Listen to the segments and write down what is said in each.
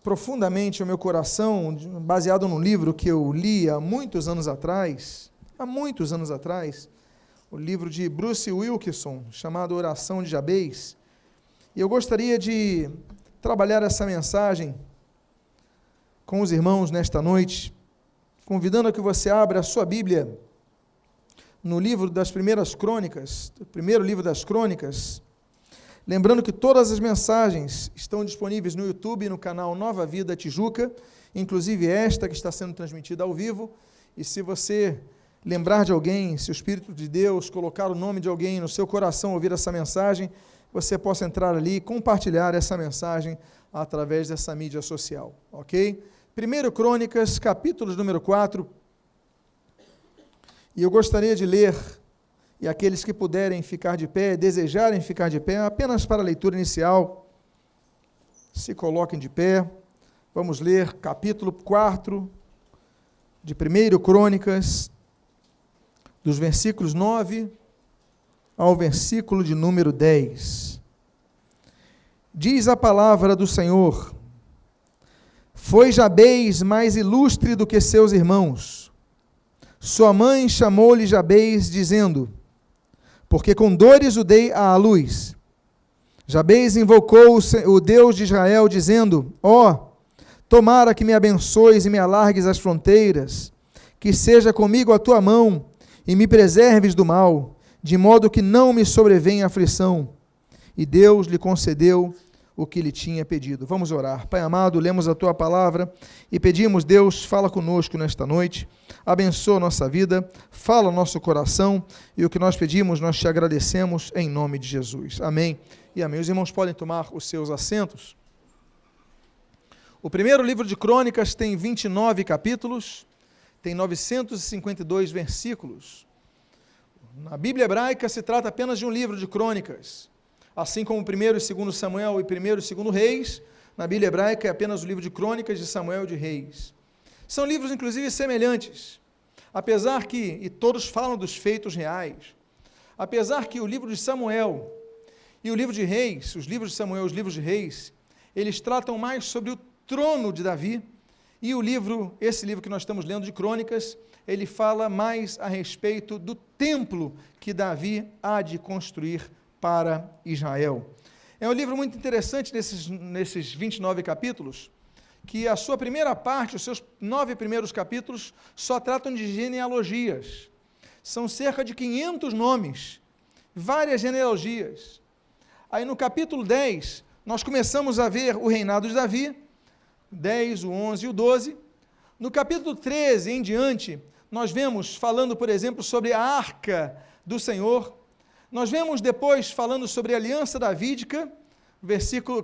profundamente o meu coração, baseado num livro que eu li há muitos anos atrás, o livro de Bruce Wilkinson, chamado Oração de Jabez, e eu gostaria de trabalhar essa mensagem com os irmãos nesta noite, convidando a que você abra a sua Bíblia no livro das primeiras crônicas, o primeiro livro das crônicas, lembrando que todas as mensagens estão disponíveis no YouTube, no canal Nova Vida Tijuca, inclusive esta que está sendo transmitida ao vivo, e se você lembrar de alguém, se o Espírito de Deus colocar o nome de alguém no seu coração, ouvir essa mensagem, você possa entrar ali e compartilhar essa mensagem através dessa mídia social, ok? 1 Crônicas, capítulo número 4, e eu gostaria de ler, e aqueles que puderem ficar de pé, desejarem ficar de pé, apenas para a leitura inicial, se coloquem de pé. Vamos ler capítulo 4 de 1 Crônicas, dos versículos 9 ao versículo de número 10. Diz a palavra do Senhor: Foi Jabez mais ilustre do que seus irmãos. Sua mãe chamou-lhe Jabez, dizendo: Porque com dores o dei à luz. Jabez invocou o Deus de Israel, dizendo: tomara que me abençoes e me alargues as fronteiras, que seja comigo a tua mão, e me preserves do mal, de modo que não me sobrevenha aflição. E Deus lhe concedeu o que lhe tinha pedido. Vamos orar. Pai amado, lemos a tua palavra e pedimos: Deus, fala conosco nesta noite, abençoa a nossa vida, fala o nosso coração, e o que nós pedimos, nós te agradecemos em nome de Jesus. Amém e amém. Os irmãos podem tomar os seus assentos. O primeiro livro de Crônicas tem 29 capítulos, tem 952 versículos. Na Bíblia hebraica se trata apenas de um livro de crônicas. Assim como 1º e 2º Samuel e 1º e 2º Reis, na Bíblia hebraica é apenas o livro de crônicas de Samuel e de Reis. São livros, inclusive, semelhantes, apesar que, e todos falam dos feitos reais, apesar que o livro de Samuel e o livro de Reis, os livros de Samuel e os livros de Reis, eles tratam mais sobre o trono de Davi, e esse livro que nós estamos lendo de crônicas, ele fala mais a respeito do templo que Davi há de construir para Israel. É um livro muito interessante nesses 29 capítulos, que a sua primeira parte, os seus 9 primeiros capítulos, só tratam de genealogias. São cerca de 500 nomes, várias genealogias. Aí no capítulo 10, nós começamos a ver o reinado de Davi, 10, o 11 e o 12. No capítulo 13 em diante, nós vemos falando, por exemplo, sobre a arca do Senhor. Nós vemos depois falando sobre a aliança davídica,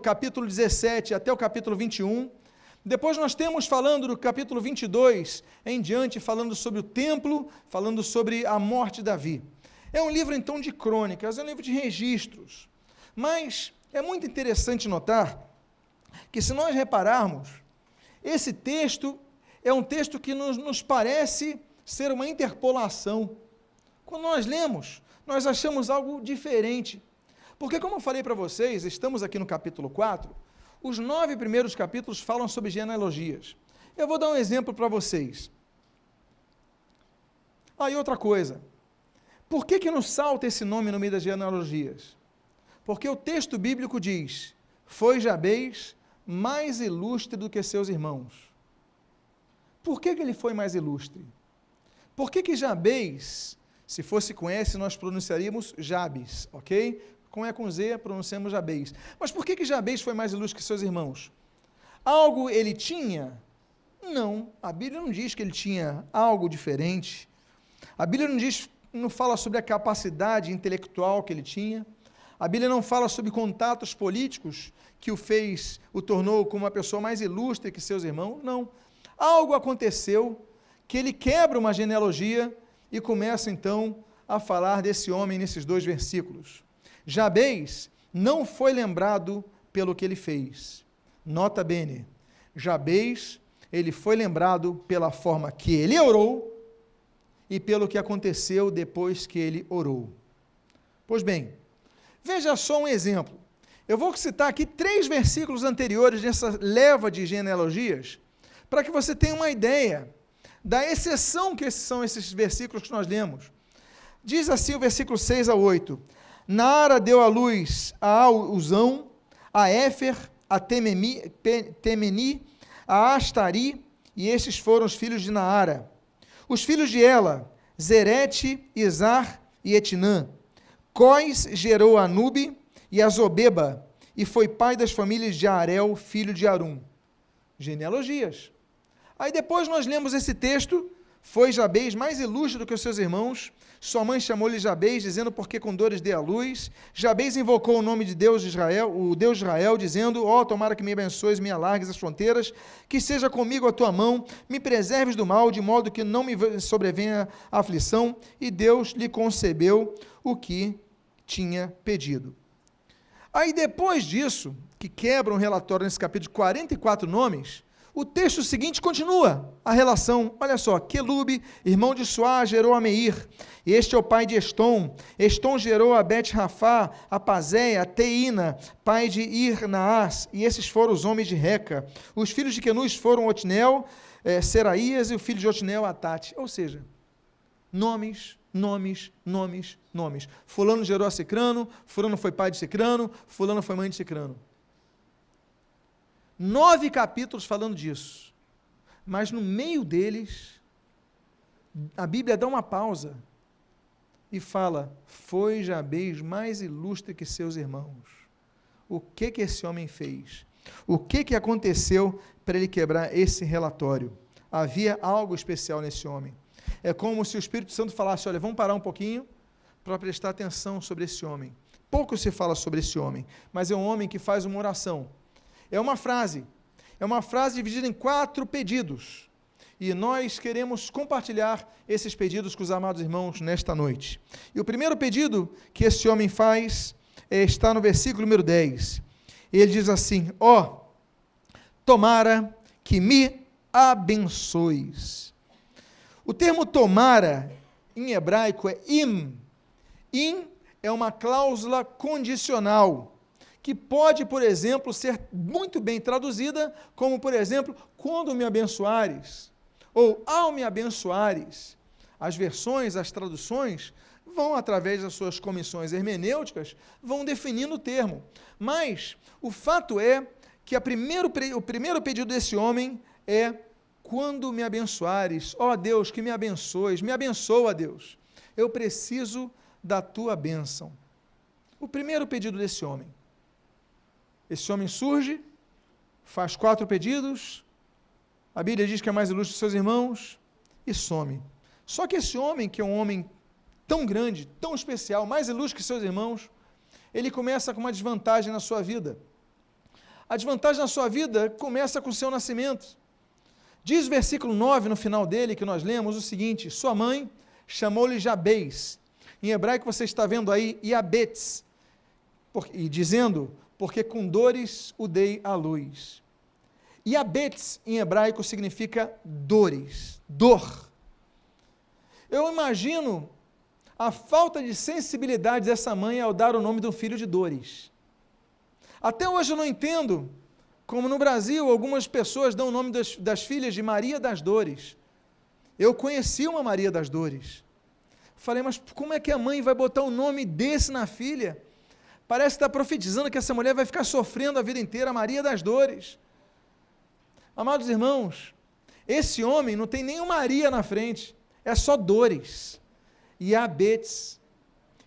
capítulo 17 até o capítulo 21. Depois nós temos falando do capítulo 22 em diante, falando sobre o templo, falando sobre a morte de Davi. É um livro, então, de crônicas, é um livro de registros. Mas é muito interessante notar que, se nós repararmos, esse texto é um texto que nos parece ser uma interpolação. Quando nós lemos, nós achamos algo diferente. Porque, como eu falei para vocês, estamos aqui no capítulo 4, os 9 primeiros capítulos falam sobre genealogias. Eu vou dar um exemplo para vocês. E outra coisa, por que nos salta esse nome no meio das genealogias? Porque o texto bíblico diz: foi Jabez mais ilustre do que seus irmãos. Por que ele foi mais ilustre? Por que Jabez, se fosse com S, nós pronunciaríamos Jabes, ok? Com E com Z, pronunciamos Jabez. Mas por que Jabez foi mais ilustre que seus irmãos? Algo ele tinha? Não, a Bíblia não diz que ele tinha algo diferente. A Bíblia não fala sobre a capacidade intelectual que ele tinha. A Bíblia não fala sobre contatos políticos que o tornou como uma pessoa mais ilustre que seus irmãos. Não. Algo aconteceu que ele quebra uma genealogia e começa então a falar desse homem nesses 2 versículos. Jabez não foi lembrado pelo que ele fez. Nota bene, Jabez, ele foi lembrado pela forma que ele orou e pelo que aconteceu depois que ele orou. Pois bem, veja só um exemplo. Eu vou citar aqui 3 versículos anteriores nessa leva de genealogias, para que você tenha uma ideia da exceção que são esses versículos que nós lemos. Diz assim o versículo 6 a 8: Naara deu à luz a Uzão, a Éfer, a Temeni, a Astari, e estes foram os filhos de Naara. Os filhos de Ela, Zerete, Izar e Etinã. Cós gerou a Anube e a Zobeba, e foi pai das famílias de Arel, filho de Arum. Genealogias. Aí depois nós lemos esse texto, foi Jabez mais ilustre do que os seus irmãos, sua mãe chamou-lhe Jabez, dizendo, porque com dores dei à luz. Jabez invocou o nome de Deus de Israel, o Deus de Israel, dizendo, tomara que me abençoes, me alargues as fronteiras, que seja comigo a tua mão, me preserves do mal, de modo que não me sobrevenha a aflição, e Deus lhe concebeu o que tinha pedido. Aí depois disso, que quebra um relatório nesse capítulo de 44 nomes, o texto seguinte continua a relação. Olha só, Quelube, irmão de Suá, gerou a Meir, e este é o pai de Estom. Estom gerou a Bet-Rafá, a Pazéia, a Teína, pai de Ir-Naás, e esses foram os homens de Reca. Os filhos de Quenus foram Otniel, Seraías, e o filho de Otniel, Atate. Ou seja, nomes. Fulano gerou a Cicrano, fulano foi pai de Cicrano, fulano foi mãe de Cicrano. 9 capítulos falando disso. Mas no meio deles, a Bíblia dá uma pausa e fala, foi Jabez mais ilustre que seus irmãos. O que esse homem fez? O que aconteceu para ele quebrar esse relatório? Havia algo especial nesse homem. É como se o Espírito Santo falasse, olha, vamos parar um pouquinho para prestar atenção sobre esse homem. Pouco se fala sobre esse homem, mas é um homem que faz uma oração. É uma frase dividida em 4 pedidos. E nós queremos compartilhar esses pedidos com os amados irmãos nesta noite. E o primeiro pedido que esse homem faz está no versículo número 10. Ele diz assim, tomara que me abençoes. O termo tomara, em hebraico, é im. Im é uma cláusula condicional, que pode, por exemplo, ser muito bem traduzida como, por exemplo, quando me abençoares, ou ao me abençoares. As versões, as traduções, vão, através das suas comissões hermenêuticas, vão definindo o termo. Mas o fato é que o primeiro pedido desse homem é, quando me abençoares, Deus, que me abençoes, me abençoa, Deus, eu preciso da tua bênção. O primeiro pedido desse homem. Esse homem surge, faz 4 pedidos, a Bíblia diz que é mais ilustre que seus irmãos, e some. Só que esse homem, que é um homem tão grande, tão especial, mais ilustre que seus irmãos, ele começa com uma desvantagem na sua vida. A desvantagem na sua vida começa com o seu nascimento. Diz o versículo 9, no final dele, que nós lemos, o seguinte, sua mãe chamou-lhe Jabez. Em hebraico você está vendo aí, Iabetz, e dizendo, porque com dores o dei à luz. Iabetz, em hebraico, significa dores, dor. Eu imagino a falta de sensibilidade dessa mãe ao dar o nome do filho de dores. Até hoje eu não entendo como no Brasil algumas pessoas dão o nome das filhas de Maria das Dores. Eu conheci uma Maria das Dores. Falei, mas como é que a mãe vai botar um nome desse na filha? Parece que está profetizando que essa mulher vai ficar sofrendo a vida inteira, a Maria das Dores. Amados irmãos, esse homem não tem nenhuma Maria na frente, é só dores. E Iabetz,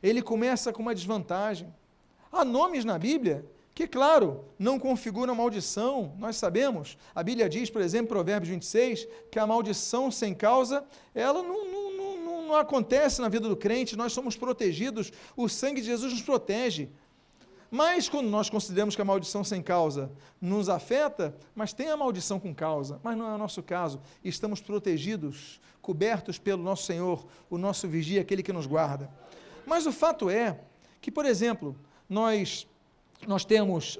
ele começa com uma desvantagem. Há nomes na Bíblia que, claro, não configuram maldição, nós sabemos. A Bíblia diz, por exemplo, em Provérbios 26, que a maldição sem causa, ela não acontece na vida do crente, nós somos protegidos, o sangue de Jesus nos protege. Mas quando nós consideramos que a maldição sem causa nos afeta, mas tem a maldição com causa, mas não é o nosso caso, estamos protegidos, cobertos pelo nosso Senhor, o nosso vigia, aquele que nos guarda. Mas o fato é que, por exemplo, nós temos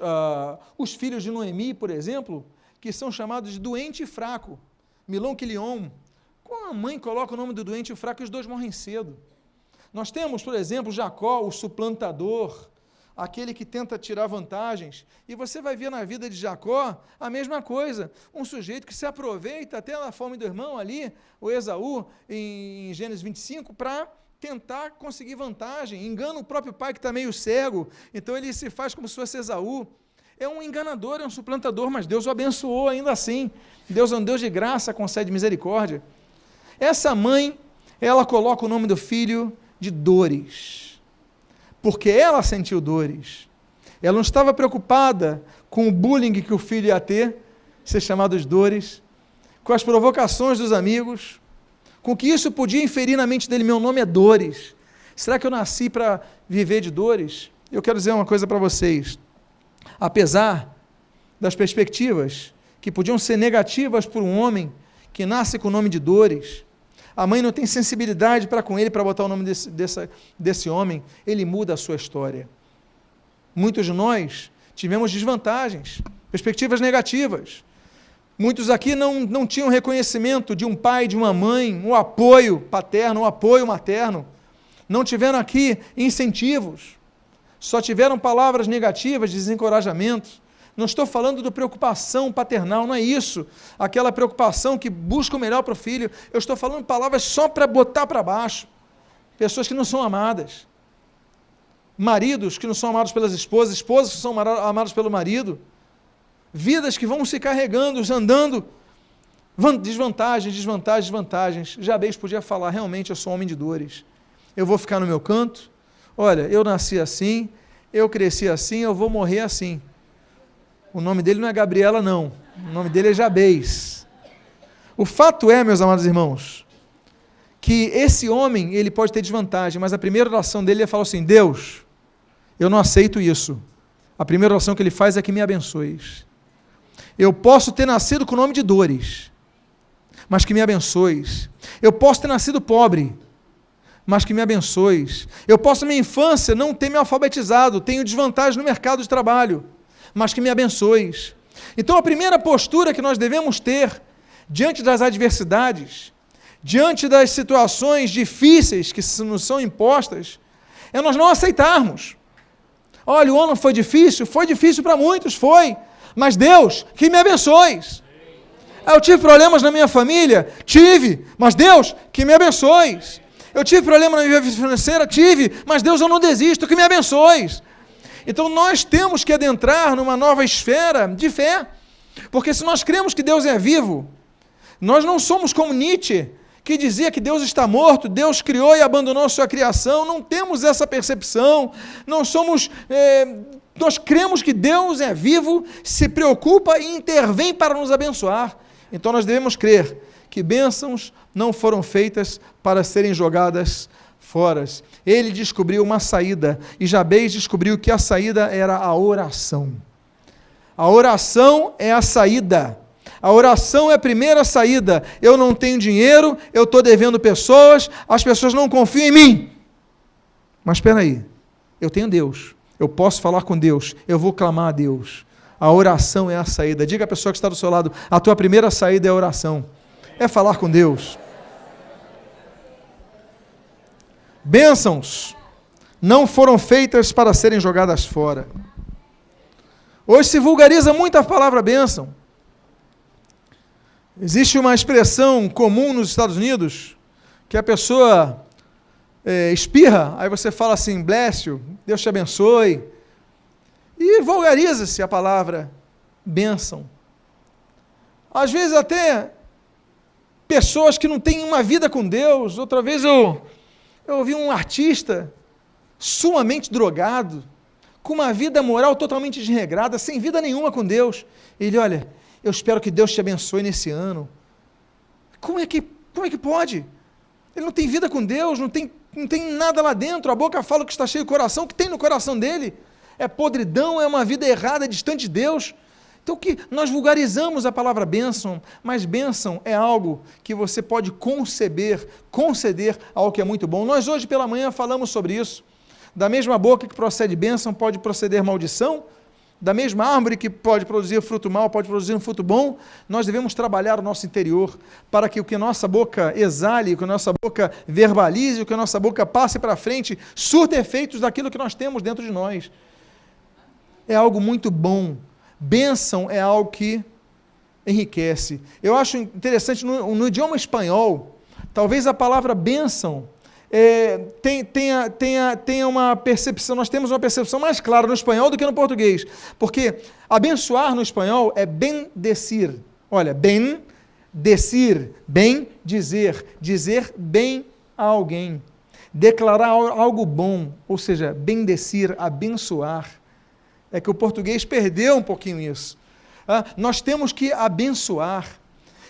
os filhos de Noemi, por exemplo, que são chamados de doente e fraco, Milon Quilion. Como a mãe coloca o nome do doente e o fraco, e os dois morrem cedo. Nós temos, por exemplo, Jacó, o suplantador. aquele que tenta tirar vantagens. E você vai ver na vida de Jacó a mesma coisa, um sujeito que se aproveita até da fome do irmão ali, o Esaú, em Gênesis 25, para tentar conseguir vantagem, engana o próprio pai que está meio cego, então ele se faz como se fosse Esaú. É um enganador, é um suplantador, mas Deus o abençoou ainda assim. Deus é um Deus de graça, concede misericórdia. Essa mãe, ela coloca o nome do filho de Dores, porque ela sentiu dores. Ela não estava preocupada com o bullying que o filho ia ter, ser chamado de Dores, com as provocações dos amigos, com o que isso podia inferir na mente dele. Meu nome é Dores. Será que eu nasci para viver de dores? Eu quero dizer uma coisa para vocês. Apesar das perspectivas que podiam ser negativas por um homem que nasce com o nome de Dores, a mãe não tem sensibilidade para com ele, para botar o nome desse homem. Ele muda a sua história. Muitos de nós tivemos desvantagens, perspectivas negativas. Muitos aqui não tinham reconhecimento de um pai, de uma mãe, um apoio paterno, um apoio materno. Não tiveram aqui incentivos. Só tiveram palavras negativas, desencorajamento. Não estou falando de preocupação paternal, não é isso. Aquela preocupação que busca o melhor para o filho. Eu estou falando palavras só para botar para baixo. Pessoas que não são amadas. Maridos que não são amados pelas esposas, esposas que são amadas pelo marido. Vidas que vão se carregando, andando. Desvantagens, desvantagens, desvantagens. Jabez podia falar, realmente eu sou homem de dores. Eu vou ficar no meu canto. Olha, eu nasci assim, eu cresci assim, eu vou morrer assim. O nome dele não é Gabriela, não. O nome dele é Jabez. O fato é, meus amados irmãos, que esse homem, ele pode ter desvantagem, mas a primeira oração dele é falar assim, Deus, eu não aceito isso. A primeira oração que ele faz é que me abençoes. Eu posso ter nascido com o nome de Dores, mas que me abençoes. Eu posso ter nascido pobre, mas que me abençoes. Eu posso, na minha infância, não ter me alfabetizado, tenho desvantagem no mercado de trabalho, mas que me abençoes. Então, a primeira postura que nós devemos ter, diante das adversidades, diante das situações difíceis que nos são impostas, é nós não aceitarmos. Olha, o ano foi difícil para muitos, foi, mas Deus, que me abençoes. Eu tive problemas na minha família? Tive, mas Deus, que me abençoes. Eu tive problema na minha vida financeira? Tive, mas Deus, eu não desisto, que me abençoes. Então nós temos que adentrar numa nova esfera de fé, porque se nós cremos que Deus é vivo, nós não somos como Nietzsche, que dizia que Deus está morto, Deus criou e abandonou a sua criação, não temos essa percepção, nós cremos que Deus é vivo, se preocupa e intervém para nos abençoar. Então nós devemos crer que bênçãos não foram feitas para serem jogadas fora. Ele descobriu uma saída, e Jabez descobriu que a saída era a oração. A oração é a saída. A oração é a primeira saída. Eu não tenho dinheiro, eu estou devendo pessoas, as pessoas não confiam em mim. Mas espera aí, eu tenho Deus, eu posso falar com Deus, eu vou clamar a Deus. A oração é a saída. Diga à pessoa que está do seu lado, a tua primeira saída é a oração. É falar com Deus. Bênçãos não foram feitas para serem jogadas fora. Hoje se vulgariza muito a palavra bênção. Existe uma expressão comum nos Estados Unidos, que a pessoa espirra, aí você fala assim, bless you, Deus te abençoe, e vulgariza-se a palavra bênção. Às vezes até pessoas que não têm uma vida com Deus. Outra vez eu ouvi um artista sumamente drogado, com uma vida moral totalmente desregrada, sem vida nenhuma com Deus. Ele, olha, eu espero que Deus te abençoe nesse ano. Como é que pode? Ele não tem vida com Deus, não tem nada lá dentro, a boca fala que está cheio o coração, o que tem no coração dele? É podridão, é uma vida errada, distante de Deus. Então que nós vulgarizamos a palavra bênção, mas bênção é algo que você pode conceder algo que é muito bom. Nós hoje pela manhã falamos sobre isso. Da mesma boca que procede bênção, pode proceder maldição. Da mesma árvore que pode produzir fruto mau, pode produzir um fruto bom. Nós devemos trabalhar o nosso interior para que o que a nossa boca exale, o que a nossa boca verbalize, o que a nossa boca passe para frente, surta efeitos daquilo que nós temos dentro de nós. é algo muito bom. Bênção é algo que enriquece. Eu acho interessante, no idioma espanhol, talvez a palavra bênção tenha uma percepção, nós temos uma percepção mais clara no espanhol do que no português, porque abençoar no espanhol é bendecir. Olha, bendecir, bem dizer, dizer bem a alguém, declarar algo bom, ou seja, bendecir, abençoar. É que o português perdeu um pouquinho isso. Nós temos que abençoar.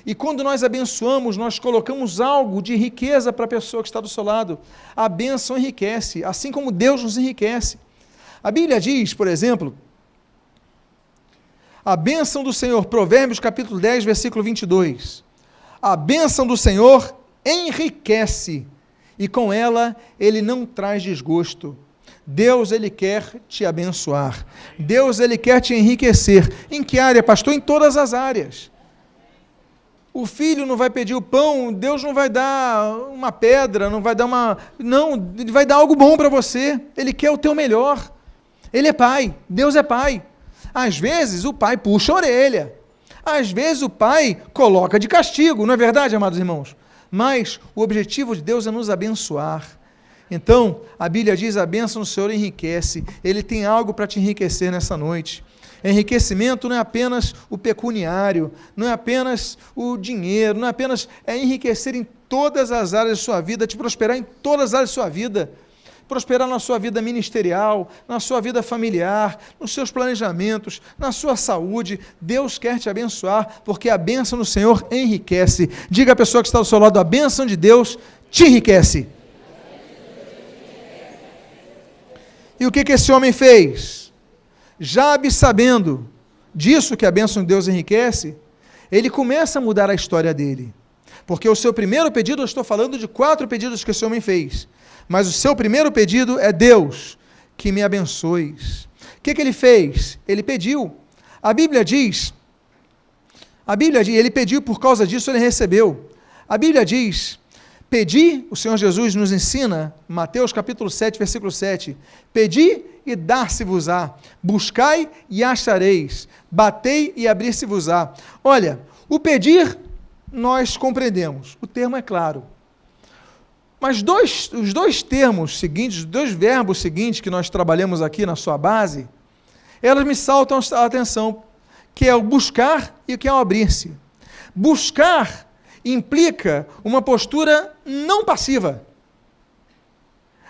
E quando nós abençoamos, nós colocamos algo de riqueza para a pessoa que está do seu lado. A bênção enriquece, assim como Deus nos enriquece. A Bíblia diz, por exemplo, a bênção do Senhor, Provérbios capítulo 10, versículo 22. A bênção do Senhor enriquece, e com ela ele não traz desgosto. Deus, ele quer te abençoar. Deus, ele quer te enriquecer. Em que área, pastor? Em todas as áreas. O filho não vai pedir o pão, Deus não vai dar uma pedra, não vai dar não, ele vai dar algo bom para você. Ele quer o teu melhor. Ele é pai, Deus é pai. Às vezes o pai puxa a orelha. Às vezes o pai coloca de castigo, não é verdade, amados irmãos? Mas o objetivo de Deus é nos abençoar. Então, a Bíblia diz, a bênção do Senhor enriquece. Ele tem algo para te enriquecer nessa noite. Enriquecimento não é apenas o pecuniário, não é apenas o dinheiro, não é apenas, é enriquecer em todas as áreas da sua vida, te prosperar em todas as áreas da sua vida, prosperar na sua vida ministerial, na sua vida familiar, nos seus planejamentos, na sua saúde. Deus quer te abençoar, porque a bênção do Senhor enriquece. Diga à pessoa que está ao seu lado, a bênção de Deus te enriquece. E o que esse homem fez? Jabe, sabendo disso, que a bênção de Deus enriquece, ele começa a mudar a história dele. Porque o seu primeiro pedido, eu estou falando de 4 pedidos que esse homem fez, mas o seu primeiro pedido é: Deus, que me abençoes. O que ele fez? Ele pediu. A Bíblia diz, ele pediu, por causa disso ele recebeu. A Bíblia diz, pedi, o Senhor Jesus nos ensina, Mateus capítulo 7, versículo 7, pedi e dar-se-vos-á, buscai e achareis, batei e abrir-se-vos-á. Olha, o pedir nós compreendemos, o termo é claro, mas os dois termos seguintes, os 2 verbos seguintes que nós trabalhamos aqui na sua base, elas me saltam a atenção, que é o buscar e o que é o abrir-se. Buscar implica uma postura não passiva,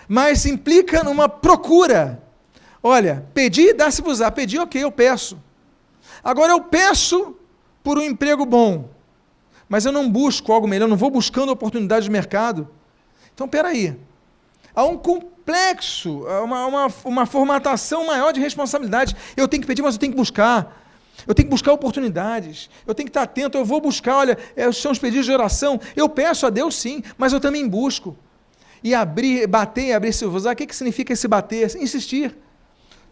mas implica numa procura. Olha, pedi, dá-se-vos-á. Pedi, ok, eu peço. Agora eu peço por um emprego bom, mas eu não busco algo melhor, não vou buscando oportunidade de mercado. Então, peraí, há um complexo, uma formatação maior de responsabilidade. Eu tenho que pedir, mas eu tenho que buscar. Eu tenho que buscar oportunidades, eu tenho que estar atento, eu vou buscar, olha, são os pedidos de oração, eu peço a Deus sim, mas eu também busco. E bater e abrir-se-vos-á, o que significa esse bater? Insistir.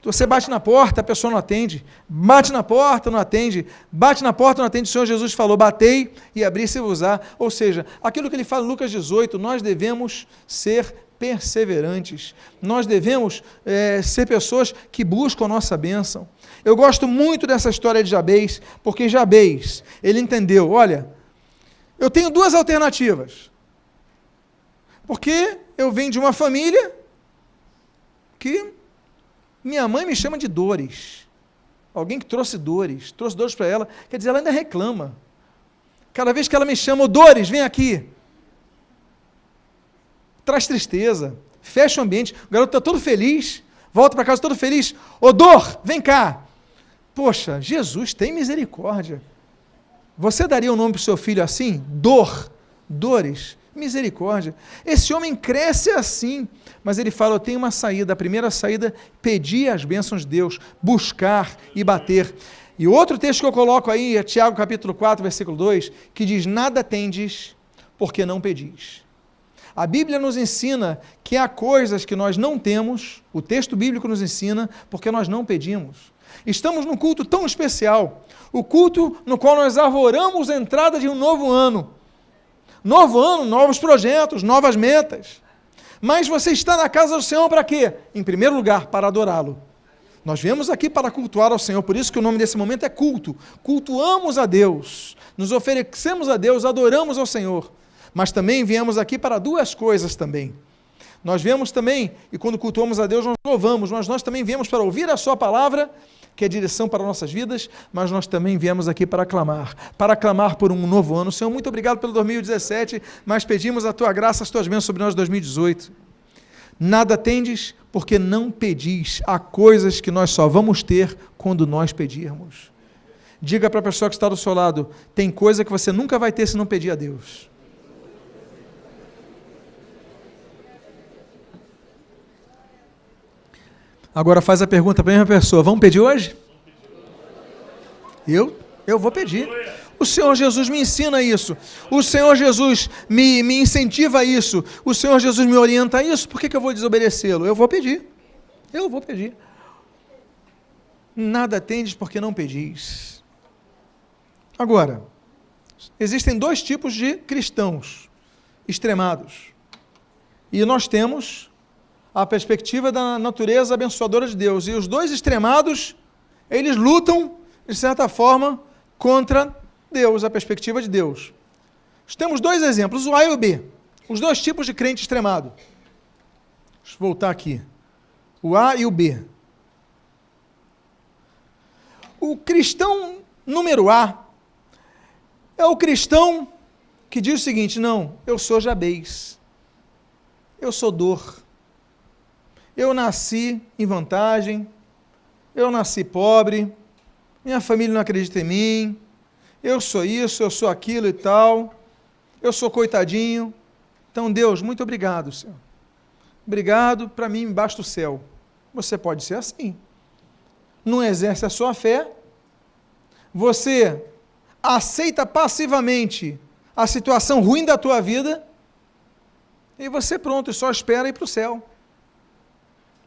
Você bate na porta, a pessoa não atende, bate na porta, não atende, bate na porta, não atende. O Senhor Jesus falou, batei e abrir-se-vos-á. Ou seja, aquilo que ele fala em Lucas 18, nós devemos ser perseverantes, nós devemos ser pessoas que buscam a nossa bênção. Eu gosto muito dessa história de Jabez, porque Jabez, ele entendeu, olha, eu tenho 2 alternativas, porque eu venho de uma família que minha mãe me chama de Dores, alguém que trouxe dores para ela, quer dizer, ela ainda reclama, cada vez que ela me chama, Dores, vem aqui, traz tristeza, fecha o ambiente, o garoto está todo feliz, volta para casa todo feliz, Dor, vem cá. Poxa, Jesus tem misericórdia. Você daria um nome para o seu filho assim? Dores, misericórdia. Esse homem cresce assim, mas ele fala, eu tenho uma saída, a primeira saída, pedir as bênçãos de Deus, buscar e bater. E outro texto que eu coloco aí é Tiago capítulo 4, versículo 2, que diz, nada tendes, porque não pedis. A Bíblia nos ensina que há coisas que nós não temos, o texto bíblico nos ensina, porque nós não pedimos. Estamos num culto tão especial, o culto no qual nós arvoramos a entrada de um novo ano. Novo ano, novos projetos, novas metas. Mas você está na casa do Senhor para quê? Em primeiro lugar, para adorá-lo. Nós viemos aqui para cultuar ao Senhor, por isso que o nome desse momento é culto. Cultuamos a Deus, nos oferecemos a Deus, adoramos ao Senhor. Mas também viemos aqui para duas coisas também. Nós viemos também, e quando cultuamos a Deus, nós louvamos, mas nós também viemos para ouvir a sua palavra, que é direção para nossas vidas, mas nós também viemos aqui para clamar por um novo ano. Senhor, muito obrigado pelo 2017, mas pedimos a tua graça, as tuas bênçãos sobre nós em 2018. Nada tendes, porque não pedis. Há coisas que nós só vamos ter quando nós pedirmos. Diga para a pessoa que está do seu lado, tem coisa que você nunca vai ter se não pedir a Deus. Agora faz a pergunta para a mesma pessoa, vamos pedir hoje? Eu vou pedir. O Senhor Jesus me ensina isso. O Senhor Jesus me incentiva a isso. O Senhor Jesus me orienta a isso. Por que eu vou desobedecê-lo? Eu vou pedir. Eu vou pedir. Nada tendes porque não pedis. Agora, existem dois tipos de cristãos extremados. E nós temos a perspectiva da natureza abençoadora de Deus. E os dois extremados, eles lutam, de certa forma, contra Deus, a perspectiva de Deus. Temos dois exemplos, o A e o B. Os dois tipos de crente extremado. Deixa eu voltar aqui. O A e o B. O cristão número A é o cristão que diz o seguinte, não, eu sou Jabez. Eu sou dor. Eu nasci em vantagem, eu nasci pobre, minha família não acredita em mim, eu sou isso, eu sou aquilo e tal, eu sou coitadinho. Então, Deus, muito obrigado, Senhor. Obrigado, para mim basta o céu. Você pode ser assim. Não exerce a sua fé, você aceita passivamente a situação ruim da tua vida e você pronto, só espera ir para o céu.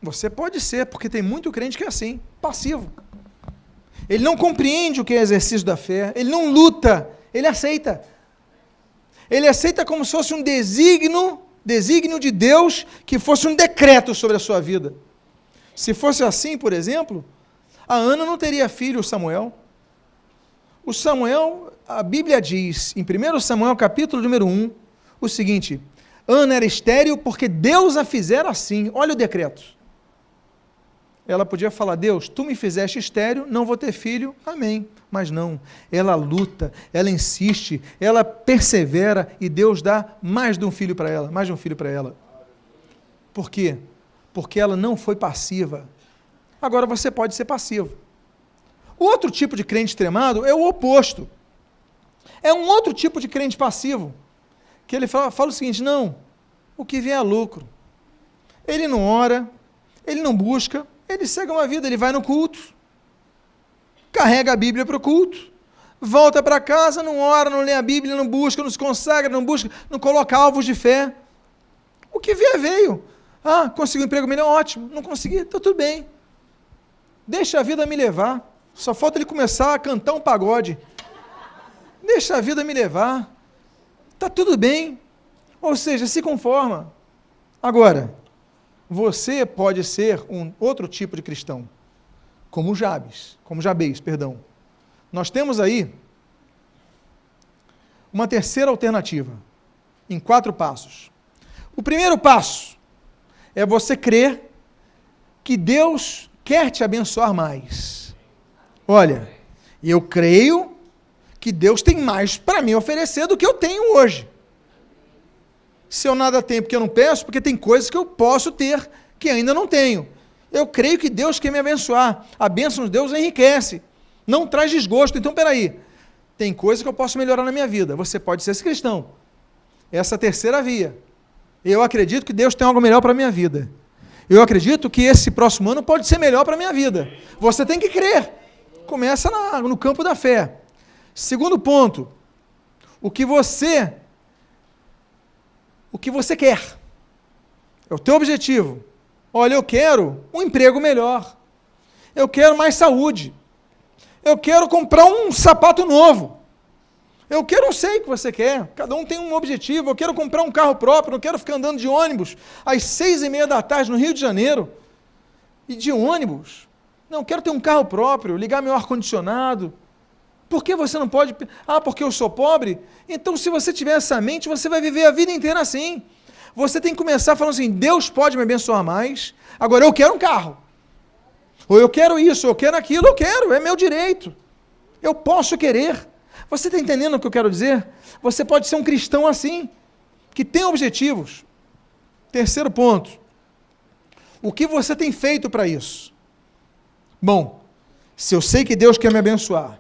Você pode ser, porque tem muito crente que é assim, passivo. Ele não compreende o que é exercício da fé, ele não luta, ele aceita. Ele aceita como se fosse um desígnio de Deus, que fosse um decreto sobre a sua vida. Se fosse assim, por exemplo, a Ana não teria filho, o Samuel. O Samuel, a Bíblia diz, em 1 Samuel capítulo número 1, o seguinte, Ana era estéril porque Deus a fizera assim, olha o decreto. Ela podia falar, Deus, tu me fizeste estéril, não vou ter filho, amém. Mas não, ela luta, ela insiste, ela persevera e Deus dá mais de um filho para ela, mais de um filho para ela. Por quê? Porque ela não foi passiva. Agora você pode ser passivo. O outro tipo de crente extremado é o oposto. É um outro tipo de crente passivo, que ele fala o seguinte, não, o que vier é lucro. Ele não ora, ele não busca, ele segue uma vida, ele vai no culto, carrega a Bíblia para o culto, volta para casa, não ora, não lê a Bíblia, não busca, não se consagra, não busca, não coloca alvos de fé. O que vier, veio. Ah, consegui um emprego melhor, ótimo. Não consegui, está tudo bem. Deixa a vida me levar. Só falta ele começar a cantar um pagode. Deixa a vida me levar. Está tudo bem. Ou seja, se conforma. Agora, você pode ser um outro tipo de cristão, como Jabez. Nós temos aí uma terceira alternativa, em 4 passos. O primeiro passo é você crer que Deus quer te abençoar mais. Olha, eu creio que Deus tem mais para me oferecer do que eu tenho hoje. Se eu nada tenho porque eu não peço, porque tem coisas que eu posso ter que ainda não tenho. Eu creio que Deus quer me abençoar. A bênção de Deus enriquece, não traz desgosto. Então, peraí, tem coisas que eu posso melhorar na minha vida. Você pode ser esse cristão. Essa terceira via. Eu acredito que Deus tem algo melhor para a minha vida. Eu acredito que esse próximo ano pode ser melhor para a minha vida. Você tem que crer. Começa no campo da fé. Segundo ponto, o que você quer, é o teu objetivo. Olha, eu quero um emprego melhor, eu quero mais saúde, eu quero comprar um sapato novo, eu não sei o que você quer, cada um tem um objetivo, eu quero comprar um carro próprio, não quero ficar andando de ônibus às 6:30 da tarde no Rio de Janeiro, e de ônibus, Não, quero ter um carro próprio, ligar meu ar-condicionado. Por que você não pode? Ah, porque eu sou pobre? Então, se você tiver essa mente, você vai viver a vida inteira assim. Você tem que começar falando assim, Deus pode me abençoar mais, agora eu quero um carro. Ou eu quero isso, eu quero aquilo, eu quero, é meu direito. Eu posso querer. Você está entendendo o que eu quero dizer? Você pode ser um cristão assim, que tem objetivos. Terceiro ponto. O que você tem feito para isso? Bom, se eu sei que Deus quer me abençoar,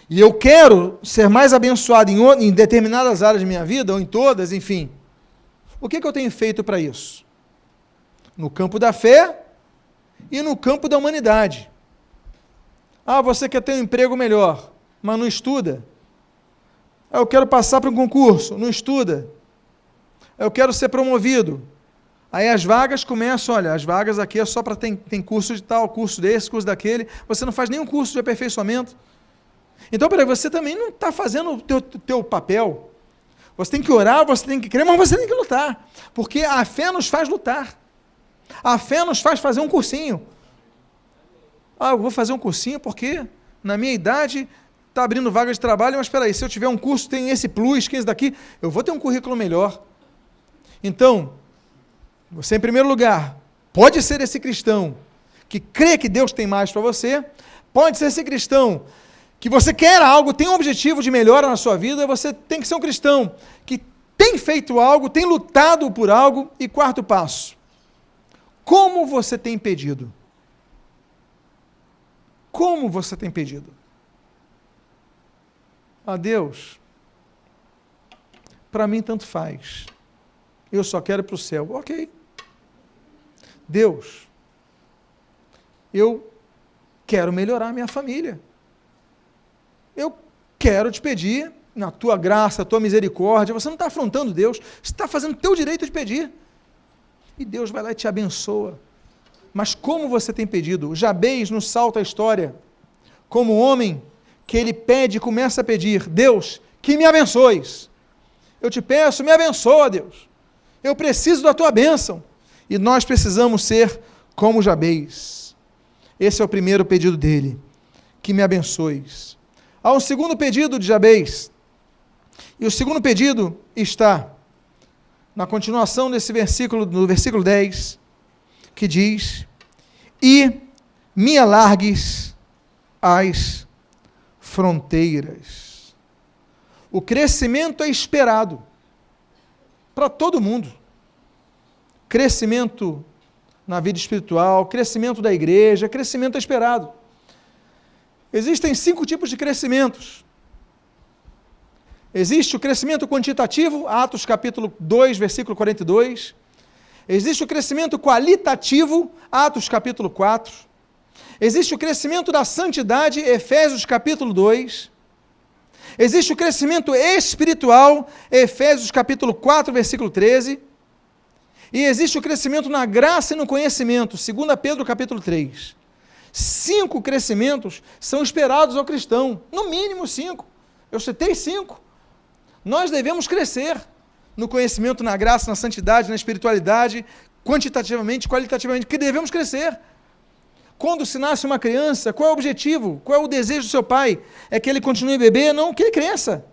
e eu quero ser mais abençoado em determinadas áreas da minha vida, ou em todas, enfim, o que eu tenho feito para isso? No campo da fé e no campo da humanidade. Ah, você quer ter um emprego melhor, mas não estuda. Ah, eu quero passar para um concurso, não estuda. Eu quero ser promovido. Aí as vagas começam, olha, as vagas aqui é só para tem curso de tal, curso desse, curso daquele, você não faz nenhum curso de aperfeiçoamento. Então, peraí, você também não está fazendo o teu papel. Você tem que orar, você tem que crer, mas você tem que lutar. Porque a fé nos faz lutar. A fé nos faz fazer um cursinho. Ah, eu vou fazer um cursinho porque na minha idade está abrindo vaga de trabalho, mas espera aí, se eu tiver um curso, tem esse plus, que esse daqui, eu vou ter um currículo melhor. Então, você em primeiro lugar, pode ser esse cristão que crê que Deus tem mais para você, pode ser esse cristão que você quer algo, tem um objetivo de melhora na sua vida, você tem que ser um cristão que tem feito algo, tem lutado por algo. E quarto passo, como você tem pedido? Como você tem pedido? A Deus, para mim tanto faz, eu só quero ir para o céu. Ok. Deus, eu quero melhorar a minha família. Eu quero te pedir, na tua graça, tua misericórdia, você não está afrontando Deus, você está fazendo o teu direito de pedir. E Deus vai lá e te abençoa. Mas como você tem pedido? O Jabez nos salta a história, como homem que ele pede e começa a pedir, Deus, que me abençoes. Eu te peço, me abençoa, Deus. Eu preciso da tua bênção. E nós precisamos ser como Jabez. Esse é o primeiro pedido dele, que me abençoes. Há um segundo pedido de Jabez, e o segundo pedido está na continuação desse versículo, no versículo 10, que diz, e me alargues as fronteiras. O crescimento é esperado para todo mundo. Crescimento na vida espiritual, crescimento da igreja, crescimento é esperado. Existem 5 tipos de crescimentos. Existe o crescimento quantitativo, Atos capítulo 2, versículo 42. Existe o crescimento qualitativo, Atos capítulo 4. Existe o crescimento da santidade, Efésios capítulo 2. Existe o crescimento espiritual, Efésios capítulo 4, versículo 13. E existe o crescimento na graça e no conhecimento, 2 Pedro capítulo 3. 5 crescimentos são esperados ao cristão, no mínimo 5. Eu citei 5. Nós devemos crescer no conhecimento, na graça, na santidade, na espiritualidade, quantitativamente, qualitativamente, que devemos crescer. Quando se nasce uma criança, qual é o objetivo? Qual é o desejo do seu pai? É que ele continue bebê? Não, que ele cresça.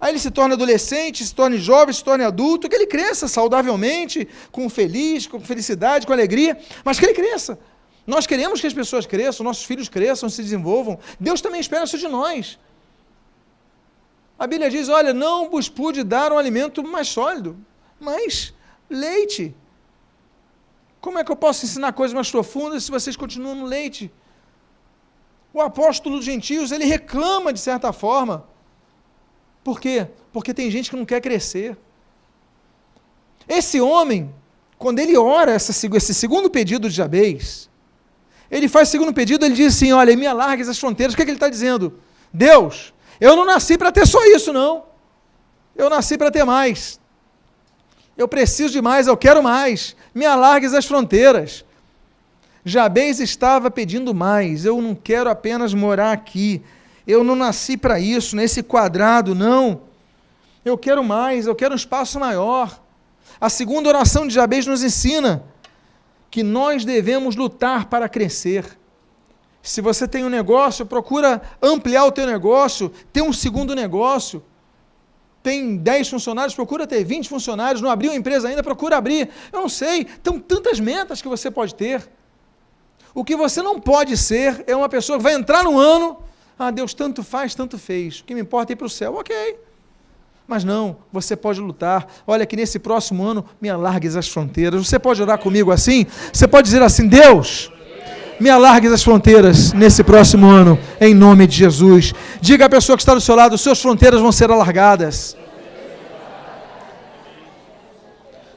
Aí ele se torna adolescente, se torne jovem, se torne adulto, que ele cresça saudavelmente, com felicidade, com alegria, mas que ele cresça. Nós queremos que as pessoas cresçam, nossos filhos cresçam, se desenvolvam. Deus também espera isso de nós. A Bíblia diz, olha, não vos pude dar um alimento mais sólido, mas leite. Como é que eu posso ensinar coisas mais profundas se vocês continuam no leite? O apóstolo dos gentios, ele reclama de certa forma. Por quê? Porque tem gente que não quer crescer. Esse homem, quando ele ora esse segundo pedido de Jabez, ele faz o segundo pedido, ele diz assim, olha, me alargues as fronteiras. O que é que ele está dizendo? Deus, eu não nasci para ter só isso, não. Eu nasci para ter mais. Eu preciso de mais, eu quero mais. Me alargues as fronteiras. Jabez estava pedindo mais. Eu não quero apenas morar aqui. Eu não nasci para isso, nesse quadrado, não. Eu quero mais, eu quero um espaço maior. A segunda oração de Jabez nos ensina que nós devemos lutar para crescer. Se você tem um negócio, procura ampliar o teu negócio, ter um segundo negócio. Tem 10 funcionários, procura ter 20 funcionários, não abriu uma empresa ainda, procura abrir. Eu não sei, tem tantas metas que você pode ter. O que você não pode ser é uma pessoa que vai entrar no ano, Deus tanto faz, tanto fez, o que me importa é ir para o céu, ok. Mas não, você pode lutar. Olha que nesse próximo ano me alargues as fronteiras. Você pode orar comigo assim? Você pode dizer assim, Deus, me alargues as fronteiras nesse próximo ano, em nome de Jesus. Diga à pessoa que está do seu lado, suas fronteiras vão ser alargadas.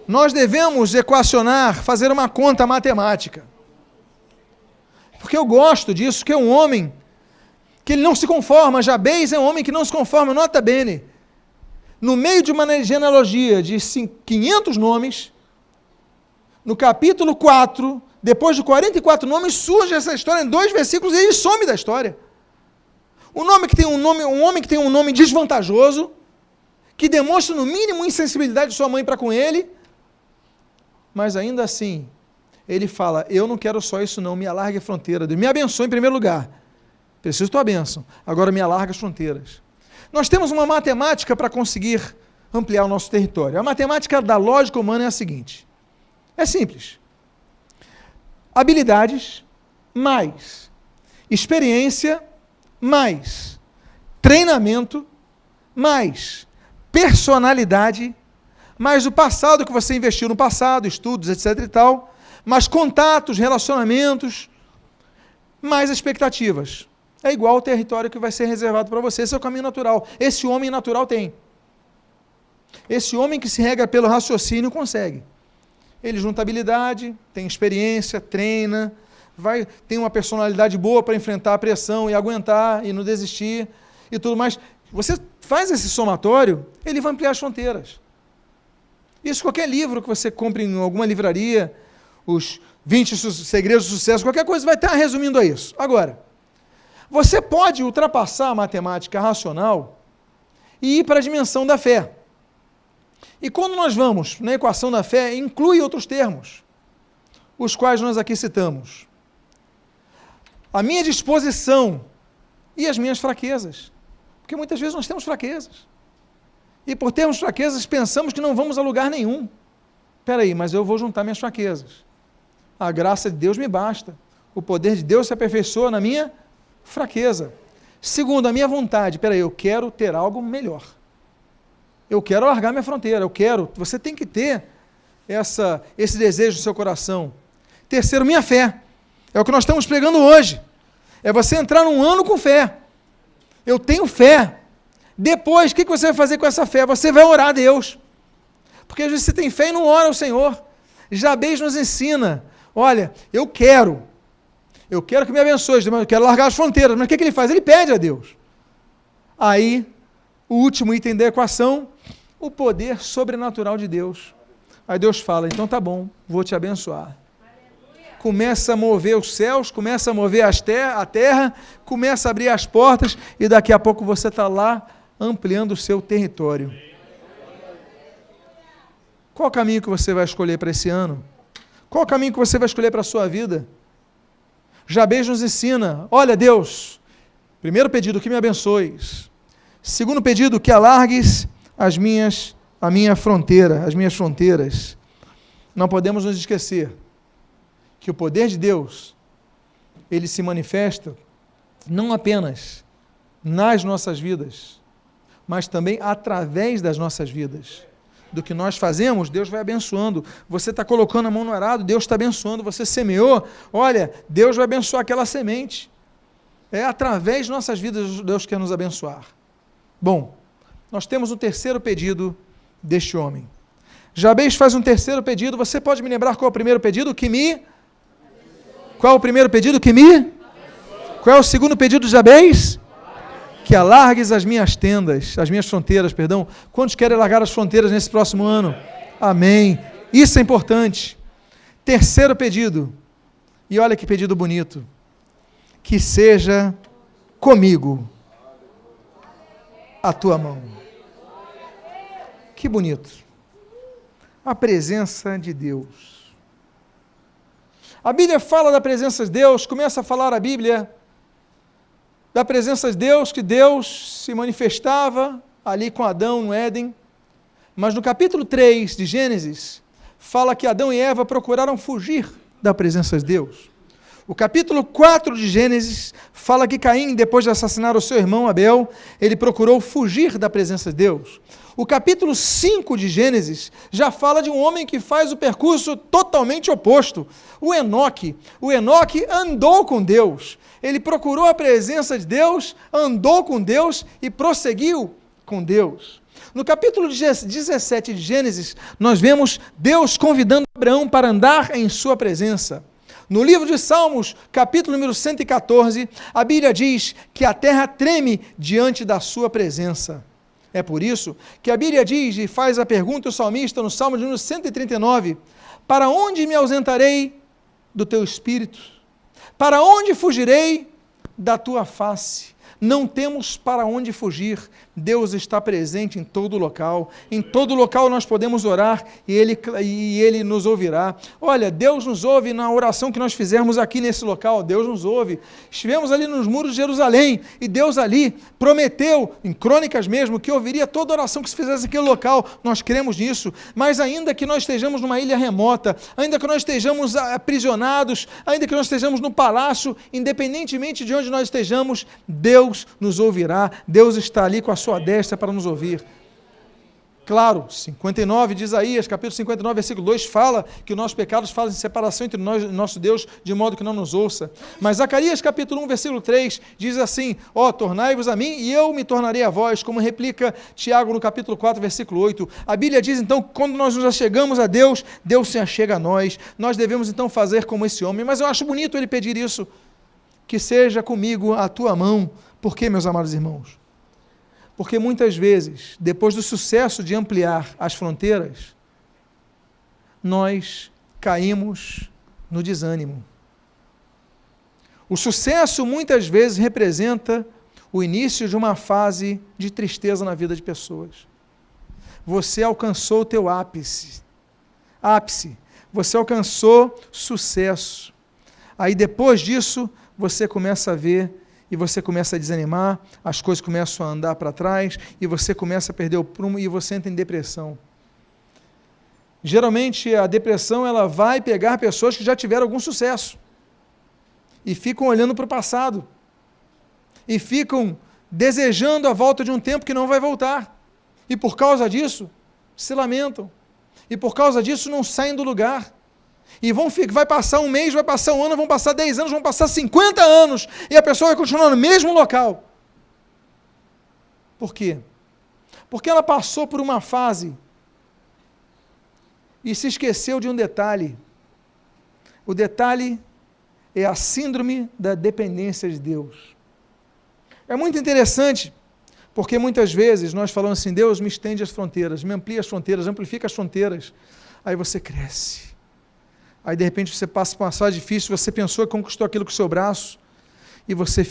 Nós devemos equacionar, fazer uma conta matemática. Porque eu gosto disso, que é um homem que ele não se conforma. Jabez é um homem que não se conforma, nota bene. No meio de uma genealogia de 500 nomes, no capítulo 4, depois de 44 nomes, surge essa história em 2 versículos e ele some da história. Um homem que tem um nome desvantajoso, que demonstra no mínimo insensibilidade de sua mãe para com ele, mas ainda assim, ele fala, eu não quero só isso não, me alargue a fronteira, Deus, me abençoe em primeiro lugar, preciso da tua bênção, agora me alarga as fronteiras. Nós temos uma matemática para conseguir ampliar o nosso território. A matemática da lógica humana é a seguinte, é simples, habilidades mais experiência mais treinamento mais personalidade mais o passado que você investiu no passado, estudos, etc e tal, mais contatos, relacionamentos, mais expectativas. É igual ao território que vai ser reservado para você. Esse é o caminho natural. Esse homem natural tem. Esse homem que se rega pelo raciocínio consegue. Ele junta habilidade, tem experiência, treina, tem uma personalidade boa para enfrentar a pressão e aguentar e não desistir e tudo mais. Você faz esse somatório, ele vai ampliar as fronteiras. Isso qualquer livro que você compre em alguma livraria, os 20 segredos do sucesso, qualquer coisa vai estar resumindo a isso. Agora, você pode ultrapassar a matemática racional e ir para a dimensão da fé. E quando nós vamos na equação da fé, inclui outros termos, os quais nós aqui citamos. A minha disposição e as minhas fraquezas. Porque muitas vezes nós temos fraquezas. E por termos fraquezas, pensamos que não vamos a lugar nenhum. Espera aí, mas eu vou juntar minhas fraquezas. A graça de Deus me basta. O poder de Deus se aperfeiçoa na minha fraqueza. Segundo, a minha vontade. Espera aí, eu quero ter algo melhor. Eu quero largar minha fronteira. Você tem que ter esse desejo no seu coração. Terceiro, minha fé. É o que nós estamos pregando hoje. É você entrar num ano com fé. Eu tenho fé. Depois, o que você vai fazer com essa fé? Você vai orar a Deus. Porque às vezes você tem fé e não ora ao Senhor. Jabez nos ensina, olha, eu quero que me abençoe, eu quero largar as fronteiras, mas o que ele faz? Ele pede a Deus. Aí, o último item da equação, o poder sobrenatural de Deus. Aí Deus fala, então tá bom, vou te abençoar. Começa a mover os céus, começa a mover a terra, começa a abrir as portas e daqui a pouco você está lá ampliando o seu território. Qual o caminho que você vai escolher para esse ano? Qual o caminho que você vai escolher para a sua vida? Jabez nos ensina, olha Deus, primeiro pedido, que me abençoes. Segundo pedido, que alargues as minhas fronteiras. Não podemos nos esquecer que o poder de Deus, ele se manifesta não apenas nas nossas vidas, mas também através das nossas vidas. Do que nós fazemos, Deus vai abençoando. Você está colocando a mão no arado, Deus está abençoando. Você semeou, olha, Deus vai abençoar aquela semente. É através de nossas vidas Deus quer nos abençoar. Bom, nós temos o terceiro pedido deste homem. Jabez faz um terceiro pedido. Você pode me lembrar qual é o primeiro pedido? Qual é o primeiro pedido? Qual é o segundo pedido de Jabez? Que alargues as minhas fronteiras. Quantos querem alargar as fronteiras nesse próximo ano? Amém. Isso é importante. Terceiro pedido, e olha que pedido bonito, que seja comigo a tua mão. Que bonito. A presença de Deus. A Bíblia fala da presença de Deus, começa a falar a Bíblia da presença de Deus, que Deus se manifestava ali com Adão no Éden, mas no capítulo 3 de Gênesis, fala que Adão e Eva procuraram fugir da presença de Deus. O capítulo 4 de Gênesis fala que Caim, depois de assassinar o seu irmão Abel, ele procurou fugir da presença de Deus. O capítulo 5 de Gênesis já fala de um homem que faz o percurso totalmente oposto, o Enoque. O Enoque andou com Deus, ele procurou a presença de Deus, andou com Deus e prosseguiu com Deus. No capítulo 17 de Gênesis, nós vemos Deus convidando Abraão para andar em sua presença. No livro de Salmos, capítulo número 114, a Bíblia diz que a terra treme diante da sua presença. É por isso que a Bíblia diz e faz a pergunta o salmista no Salmo de número 139, para onde me ausentarei do teu espírito? Para onde fugirei da tua face? Não temos para onde fugir, Deus está presente em todo local nós podemos orar e Ele nos ouvirá. Olha, Deus nos ouve na oração que nós fizermos aqui nesse local, Deus nos ouve. Estivemos ali nos muros de Jerusalém e Deus ali prometeu, em Crônicas mesmo, que ouviria toda oração que se fizesse naquele local, nós cremos nisso, mas ainda que nós estejamos numa ilha remota, ainda que nós estejamos aprisionados, ainda que nós estejamos no palácio, independentemente de onde nós estejamos, Deus nos ouvirá, Deus está ali com a sua destra para nos ouvir. Claro, 59 de Isaías, capítulo 59, versículo 2, fala que os nossos pecados fazem separação entre nós e nosso Deus, de modo que não nos ouça. Mas Zacarias, capítulo 1, versículo 3, diz assim, tornai-vos a mim e eu me tornarei a vós, como replica Tiago no capítulo 4, versículo 8. A Bíblia diz, então, quando nós nos achegamos a Deus, Deus se achega a nós. Nós devemos, então, fazer como esse homem. Mas eu acho bonito ele pedir isso, que seja comigo a tua mão. Por quê, meus amados irmãos? Porque muitas vezes, depois do sucesso de ampliar as fronteiras, nós caímos no desânimo. O sucesso muitas vezes representa o início de uma fase de tristeza na vida de pessoas. Você alcançou o teu ápice, você alcançou sucesso. Aí depois disso, você começa a ver e você começa a desanimar, as coisas começam a andar para trás, e você começa a perder o prumo, e você entra em depressão. Geralmente, a depressão, ela vai pegar pessoas que já tiveram algum sucesso, e ficam olhando para o passado, e ficam desejando a volta de um tempo que não vai voltar, e por causa disso, se lamentam, e por causa disso não saem do lugar, e vai passar um mês, vai passar um ano, vão passar 10 anos, vão passar 50 anos, e a pessoa vai continuar no mesmo local. Por quê? Porque ela passou por uma fase e se esqueceu de um detalhe. O detalhe é a síndrome da dependência de Deus. É muito interessante, porque muitas vezes nós falamos assim, Deus me estende as fronteiras, me amplia as fronteiras, amplifica as fronteiras, aí você cresce. Aí de repente você passa por uma fase difícil, você pensou que conquistou aquilo com o seu braço, e você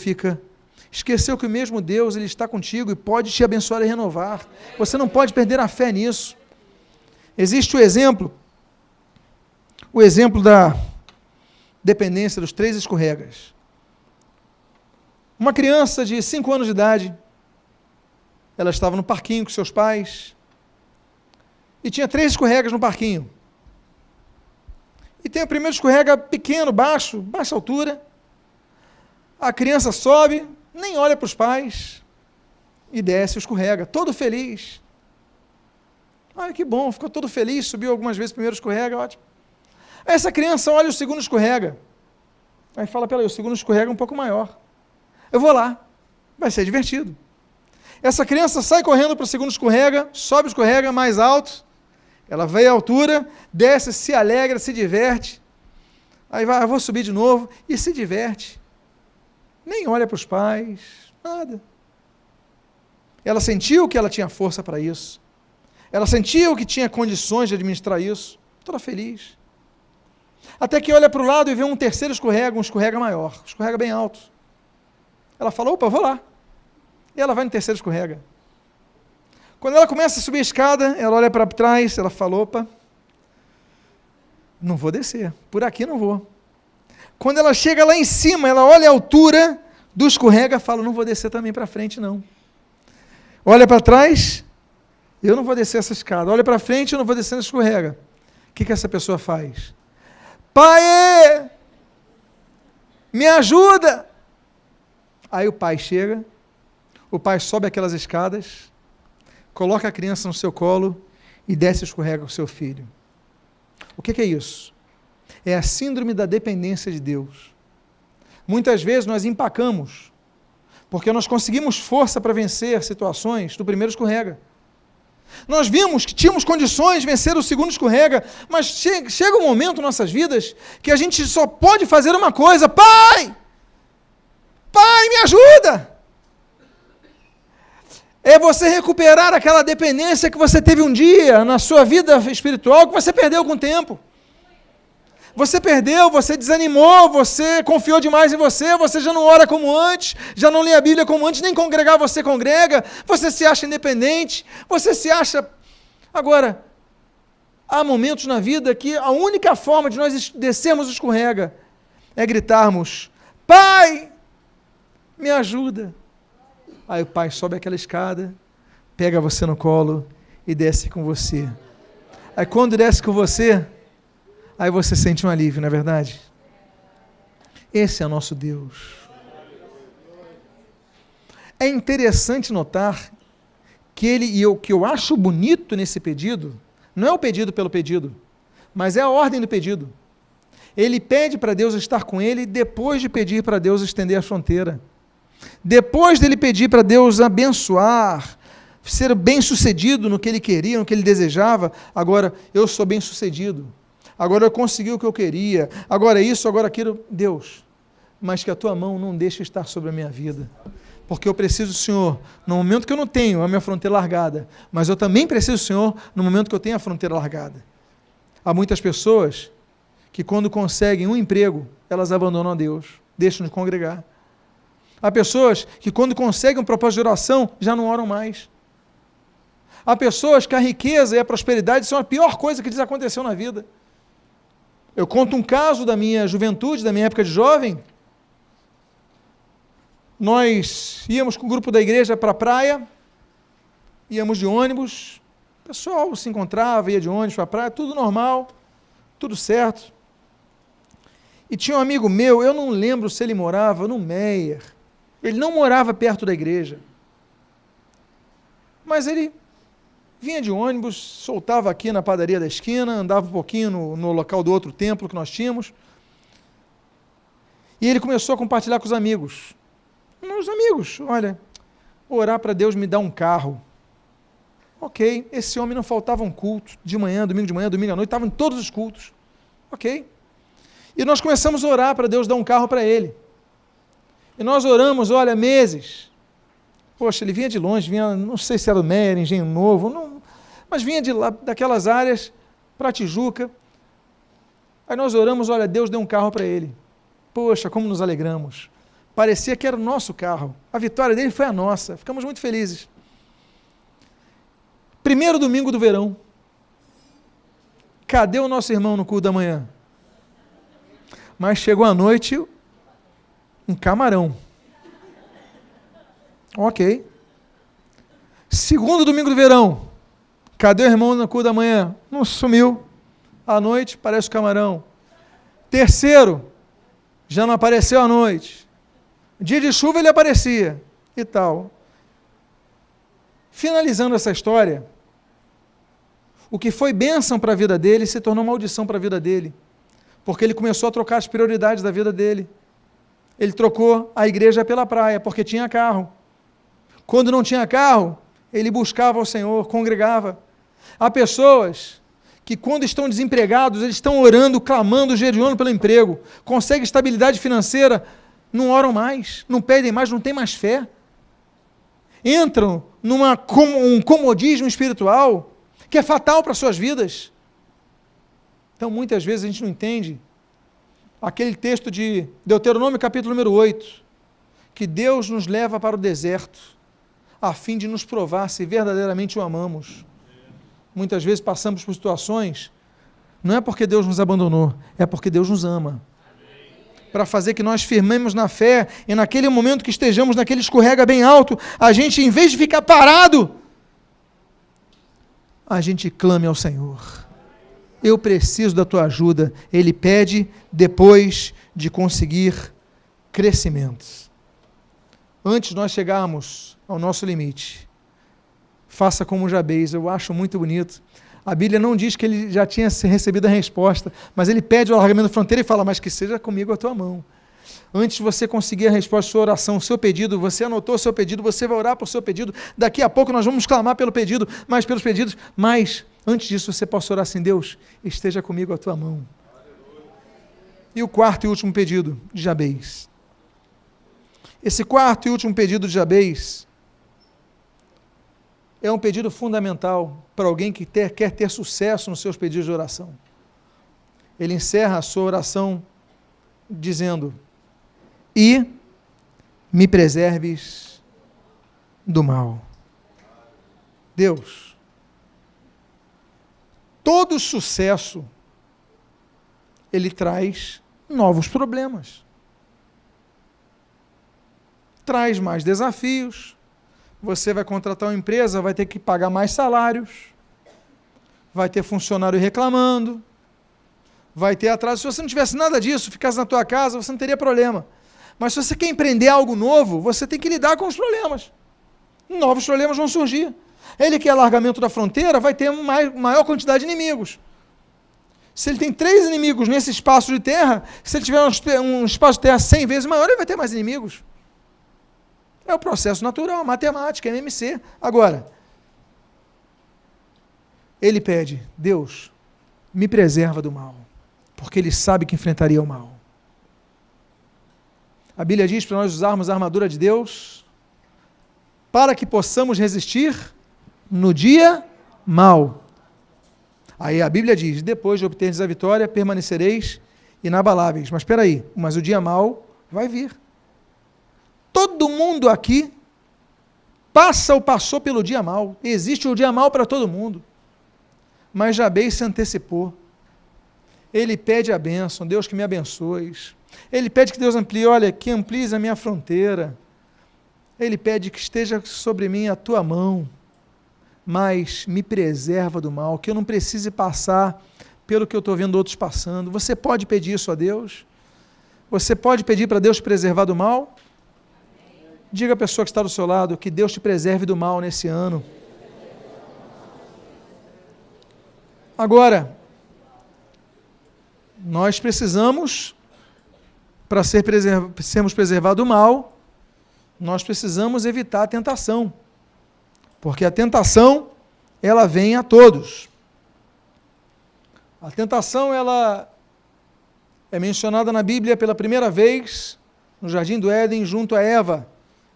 esqueceu que o mesmo Deus, Ele está contigo e pode te abençoar e renovar. Você não pode perder a fé nisso. Existe o exemplo da dependência dos 3 escorregas. Uma criança de 5 anos de idade, ela estava no parquinho com seus pais, e tinha 3 escorregas no parquinho. E tem o primeiro escorrega pequeno, baixa altura. A criança sobe, nem olha para os pais, e desce o escorrega, todo feliz. Olha que bom, ficou todo feliz, subiu algumas vezes o primeiro escorrega, ótimo. Aí essa criança olha o segundo escorrega. Aí fala, peraí, o segundo escorrega é um pouco maior. Eu vou lá, vai ser divertido. Essa criança sai correndo para o segundo escorrega, sobe o escorrega mais alto, ela vê a altura, desce, se alegra, se diverte. Aí vai, vou subir de novo e se diverte. Nem olha para os pais, nada. Ela sentiu que ela tinha força para isso. Ela sentiu que tinha condições de administrar isso. Toda feliz. Até que olha para o lado e vê um terceiro escorrega, um escorrega maior, um escorrega bem alto. Ela fala, opa, vou lá. E ela vai no terceiro escorrega. Quando ela começa a subir a escada, ela olha para trás, ela fala, opa, não vou descer, por aqui não vou. Quando ela chega lá em cima, ela olha a altura do escorrega e fala, não vou descer também para frente, não. Olha para trás, eu não vou descer essa escada. Olha para frente, eu não vou descer essa escorrega. O que essa pessoa faz? Pai, me ajuda! Aí o pai chega, o pai sobe aquelas escadas, coloca a criança no seu colo e desce e escorrega com o seu filho. O que é isso? É a síndrome da dependência de Deus. Muitas vezes nós empacamos, porque nós conseguimos força para vencer situações do primeiro escorrega. Nós vimos que tínhamos condições de vencer o segundo escorrega, mas chega um momento em nossas vidas que a gente só pode fazer uma coisa: Pai, me ajuda! É você recuperar aquela dependência que você teve um dia na sua vida espiritual, que você perdeu com o tempo. Você perdeu, você desanimou, você confiou demais em você já não ora como antes, já não lê a Bíblia como antes, nem congregar você congrega, você se acha independente, você se acha... Agora, há momentos na vida que a única forma de nós descermos o escorrega é gritarmos, Pai, me ajuda. Aí o pai sobe aquela escada, pega você no colo e desce com você. Aí quando desce com você, aí você sente um alívio, não é verdade? Esse é o nosso Deus. É interessante notar que o que eu acho bonito nesse pedido, não é o pedido pelo pedido, mas é a ordem do pedido. Ele pede para Deus estar com ele depois de pedir para Deus estender a fronteira. Depois dele pedir para Deus abençoar, ser bem-sucedido no que ele queria, no que ele desejava, agora eu sou bem-sucedido. Agora eu consegui o que eu queria, agora isso, agora aquilo. Deus, mas que a tua mão não deixe estar sobre a minha vida, porque eu preciso do Senhor no momento que eu não tenho a minha fronteira largada, mas eu também preciso do Senhor no momento que eu tenho a fronteira largada. Há muitas pessoas que quando conseguem um emprego, elas abandonam a Deus, deixam de congregar. Há pessoas que quando conseguem um propósito de oração, já não oram mais. Há pessoas que a riqueza e a prosperidade são a pior coisa que lhes aconteceu na vida. Eu conto um caso da minha juventude, da minha época de jovem. Nós íamos com o grupo da igreja para a praia, íamos de ônibus, o pessoal se encontrava, ia de ônibus para a praia, tudo normal, tudo certo. E tinha um amigo meu, eu não lembro se ele morava no Meier, ele não morava perto da igreja, mas ele vinha de ônibus, soltava aqui na padaria da esquina, andava um pouquinho no local do outro templo que nós tínhamos, e ele começou a compartilhar com os amigos. Meus amigos, olha, orar para Deus me dar um carro. Ok, esse homem não faltava um culto, de manhã, domingo à noite, estava em todos os cultos. Ok. E nós começamos a orar para Deus dar um carro para ele. E nós oramos, olha, meses. Poxa, ele vinha de longe, vinha, não sei se era do Meier, Engenho Novo, não, mas vinha de lá, daquelas áreas, para Tijuca. Aí nós oramos, olha, Deus deu um carro para ele. Poxa, como nos alegramos. Parecia que era o nosso carro. A vitória dele foi a nossa. Ficamos muito felizes. Primeiro domingo do verão. Cadê o nosso irmão no culto da manhã? Mas chegou a noite, um camarão. Ok. Segundo domingo do verão. Cadê o irmão no culto da manhã? Não sumiu. À noite, parece o camarão. Terceiro, já não apareceu à noite. Dia de chuva ele aparecia. E tal. Finalizando essa história, o que foi bênção para a vida dele se tornou maldição para a vida dele. Porque ele começou a trocar as prioridades da vida dele. Ele trocou a igreja pela praia, porque tinha carro. Quando não tinha carro, ele buscava o Senhor, congregava. Há pessoas que quando estão desempregados, eles estão orando, clamando, jejuando pelo emprego, conseguem estabilidade financeira, não oram mais, não pedem mais, não têm mais fé. Entram um comodismo espiritual que é fatal para as suas vidas. Então, muitas vezes a gente não entende aquele texto de Deuteronômio, capítulo número 8, que Deus nos leva para o deserto, a fim de nos provar se verdadeiramente o amamos. Muitas vezes passamos por situações, não é porque Deus nos abandonou, é porque Deus nos ama. para fazer que nós firmemos na fé, e naquele momento que estejamos naquele escorrega bem alto, a gente, em vez de ficar parado, a gente clame ao Senhor. Eu preciso da tua ajuda. Ele pede depois de conseguir crescimento. Antes de nós chegarmos ao nosso limite, faça como Jabez. Eu acho muito bonito. A Bíblia não diz que ele já tinha recebido a resposta, mas ele pede o alargamento da fronteira e fala, mas que seja comigo a tua mão. Antes de você conseguir a resposta à sua oração, o seu pedido, você anotou o seu pedido, você vai orar por seu pedido, daqui a pouco nós vamos clamar pelo pedido, mais pelos pedidos, mas antes disso você possa orar assim, Deus, esteja comigo a tua mão. E o quarto e último pedido de Jabez. Esse quarto e último pedido de Jabez é um pedido fundamental para alguém que quer ter sucesso nos seus pedidos de oração. Ele encerra a sua oração dizendo, e me preserves do mal. Deus, todo sucesso, ele traz novos problemas. Traz mais desafios. Você vai contratar uma empresa, vai ter que pagar mais salários, vai ter funcionário reclamando, vai ter atraso. Se você não tivesse nada disso, ficasse na tua casa, você não teria problema. Mas se você quer empreender algo novo, você tem que lidar com os problemas. Novos problemas vão surgir. Ele quer alargamento da fronteira, vai ter maior quantidade de inimigos. Se ele tem 3 inimigos nesse espaço de terra, se ele tiver um espaço de terra 100 vezes maior, ele vai ter mais inimigos. É o processo natural, matemática, MMC. Agora, ele pede, Deus, me preserva do mal, porque ele sabe que enfrentaria o mal. A Bíblia diz para nós usarmos a armadura de Deus para que possamos resistir no dia mal. Aí a Bíblia diz, depois de obterdes a vitória, permanecereis inabaláveis. Mas espera aí, mas o dia mal vai vir. Todo mundo aqui passa ou passou pelo dia mal. Existe o dia mal para todo mundo. Mas Jabez se antecipou. Ele pede a bênção, Deus que me abençoes. Ele pede que Deus amplie, olha, que amplies a minha fronteira. Ele pede que esteja sobre mim a tua mão, mas me preserva do mal, que eu não precise passar pelo que eu estou vendo outros passando. Você pode pedir isso a Deus? Você pode pedir para Deus te preservar do mal? Diga à pessoa que está do seu lado que Deus te preserve do mal nesse ano. Agora, nós precisamos, para sermos preservados do mal, nós precisamos evitar a tentação. Porque a tentação, ela vem a todos. A tentação, ela é mencionada na Bíblia pela primeira vez no Jardim do Éden, junto a Eva.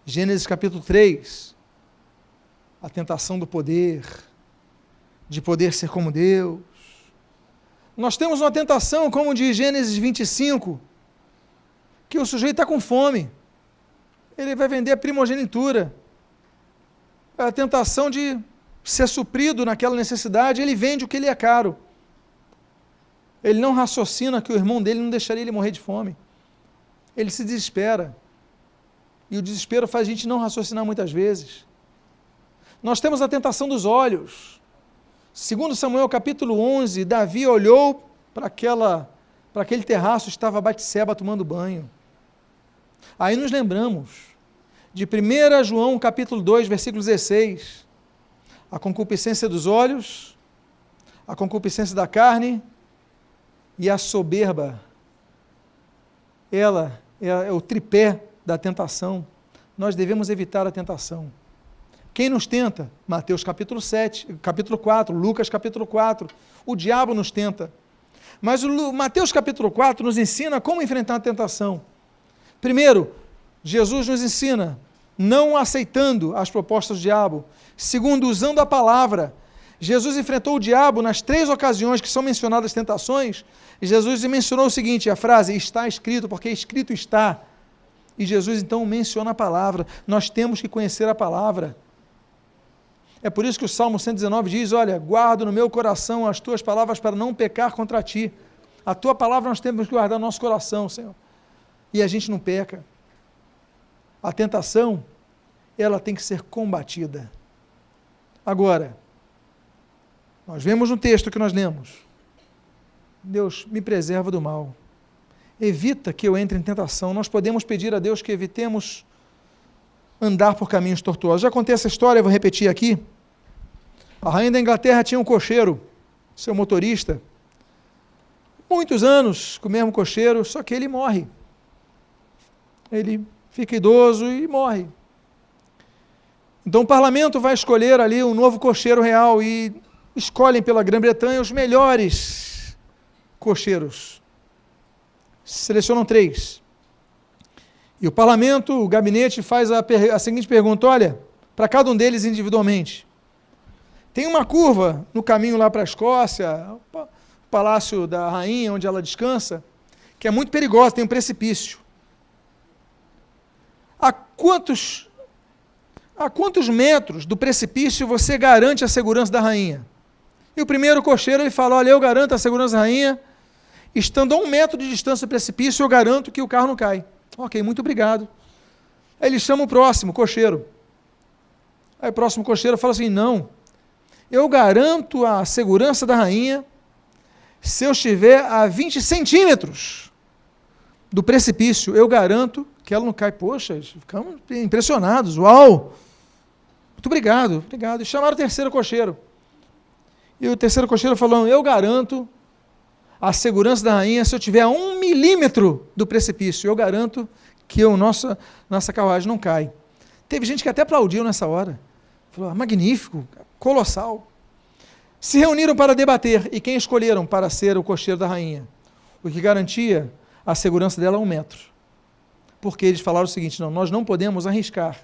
Gênesis capítulo 3, a tentação do poder, de poder ser como Deus. Nós temos uma tentação, como de Gênesis 25, que o sujeito está com fome, ele vai vender a primogenitura. É a tentação de ser suprido naquela necessidade, ele vende o que ele é caro. Ele não raciocina que o irmão dele não deixaria ele morrer de fome. Ele se desespera. E o desespero faz a gente não raciocinar muitas vezes. Nós temos a tentação dos olhos. Segundo Samuel capítulo 11, Davi olhou para aquele terraço, estava Batseba tomando banho. Aí nos lembramos de 1 João capítulo 2, versículo 16. A concupiscência dos olhos, a concupiscência da carne e a soberba. Ela é o tripé da tentação. Nós devemos evitar a tentação. Quem nos tenta? Mateus capítulo 7, capítulo 4, Lucas capítulo 4. O diabo nos tenta. Mas o Mateus capítulo 4 nos ensina como enfrentar a tentação. Primeiro, Jesus nos ensina não aceitando as propostas do diabo. Segundo, usando a palavra. Jesus enfrentou o diabo nas 3 ocasiões que são mencionadas as tentações. Jesus mencionou o seguinte, a frase, está escrito, porque escrito está. E Jesus então menciona a palavra. Nós temos que conhecer a palavra. É por isso que o Salmo 119 diz, olha, guardo no meu coração as tuas palavras para não pecar contra ti. A tua palavra nós temos que guardar no nosso coração, Senhor. e a gente não peca. A tentação, ela tem que ser combatida. Agora, nós vemos no texto que nós lemos, Deus me preserva do mal. Evita que eu entre em tentação. Nós podemos pedir a Deus que evitemos andar por caminhos tortuosos. Já contei essa história, vou repetir aqui. A rainha da Inglaterra tinha um cocheiro, seu motorista, muitos anos com o mesmo cocheiro, só que ele morre. Ele fica idoso e morre. Então o parlamento vai escolher ali um novo cocheiro real e escolhem pela Grã-Bretanha os melhores cocheiros. Selecionam 3. E o parlamento, o gabinete, faz a seguinte pergunta: olha, para cada um deles individualmente. Tem uma curva no caminho lá para a Escócia, o palácio da rainha, onde ela descansa, que é muito perigosa, tem um precipício. A quantos metros do precipício você garante a segurança da rainha? E o primeiro cocheiro, ele fala: olha, eu garanto a segurança da rainha, estando a 1 metro de distância do precipício, eu garanto que o carro não cai. Ok, muito obrigado. Aí ele chama o próximo cocheiro. Aí o próximo cocheiro fala assim: não, eu garanto a segurança da rainha se eu estiver a 20 centímetros do precipício, eu garanto que ela não cai. Poxa, ficamos impressionados. Uau! Muito obrigado, obrigado. E chamaram o terceiro cocheiro. E o terceiro cocheiro falou: eu garanto a segurança da rainha se eu estiver a 1 milímetro do precipício. Eu garanto que nossa carruagem não cai. Teve gente que até aplaudiu nessa hora. Falou: magnífico, colossal. Se reuniram para debater. E quem escolheram para ser o cocheiro da rainha? O que garantia a segurança dela a 1 metro. Porque eles falaram o seguinte: não, nós não podemos arriscar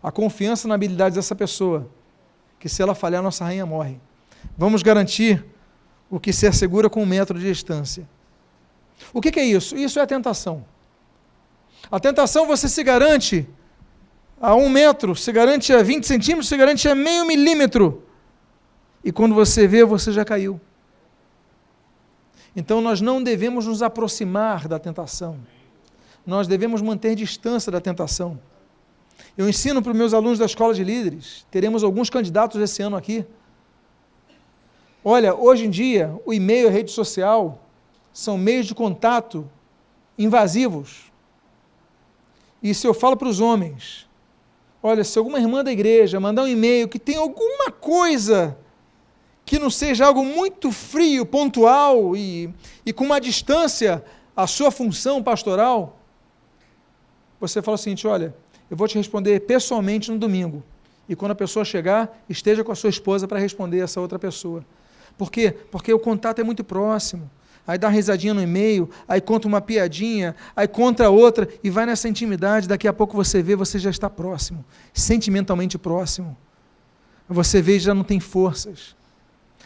a confiança na habilidade dessa pessoa, que se ela falhar, nossa rainha morre. Vamos garantir o que se assegura com 1 metro de distância. O que é isso? Isso é a tentação. A tentação, você se garante a 1 metro, se garante a 20 centímetros, se garante a meio milímetro. E quando você vê, você já caiu. Então nós não devemos nos aproximar da tentação. Nós devemos manter distância da tentação. Eu ensino para os meus alunos da escola de líderes, teremos alguns candidatos esse ano aqui. Olha, hoje em dia, o e-mail e a rede social são meios de contato invasivos. E se eu falo para os homens, olha, se alguma irmã da igreja mandar um e-mail que tem alguma coisa que não seja algo muito frio, pontual e com uma distância à sua função pastoral, você fala o seguinte: olha, eu vou te responder pessoalmente no domingo. E quando a pessoa chegar, esteja com a sua esposa para responder essa outra pessoa. Por quê? Porque o contato é muito próximo. Aí dá uma risadinha no e-mail, aí conta uma piadinha, aí conta outra, e vai nessa intimidade, daqui a pouco você vê, você já está próximo, sentimentalmente próximo. Você vê e já não tem forças.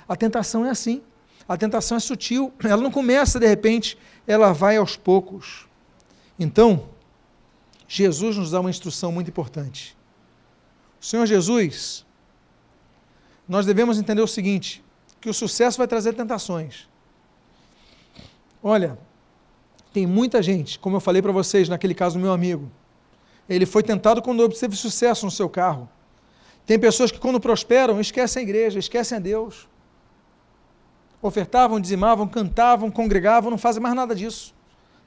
A tentação é assim. A tentação é sutil, ela não começa de repente, ela vai aos poucos. Então, Jesus nos dá uma instrução muito importante. O Senhor Jesus, nós devemos entender o seguinte, que o sucesso vai trazer tentações. Olha, tem muita gente, como eu falei para vocês, naquele caso do meu amigo, ele foi tentado quando obteve sucesso no seu carro. Tem pessoas que quando prosperam, esquecem a igreja, esquecem a Deus. Ofertavam, dizimavam, cantavam, congregavam, não fazem mais nada disso.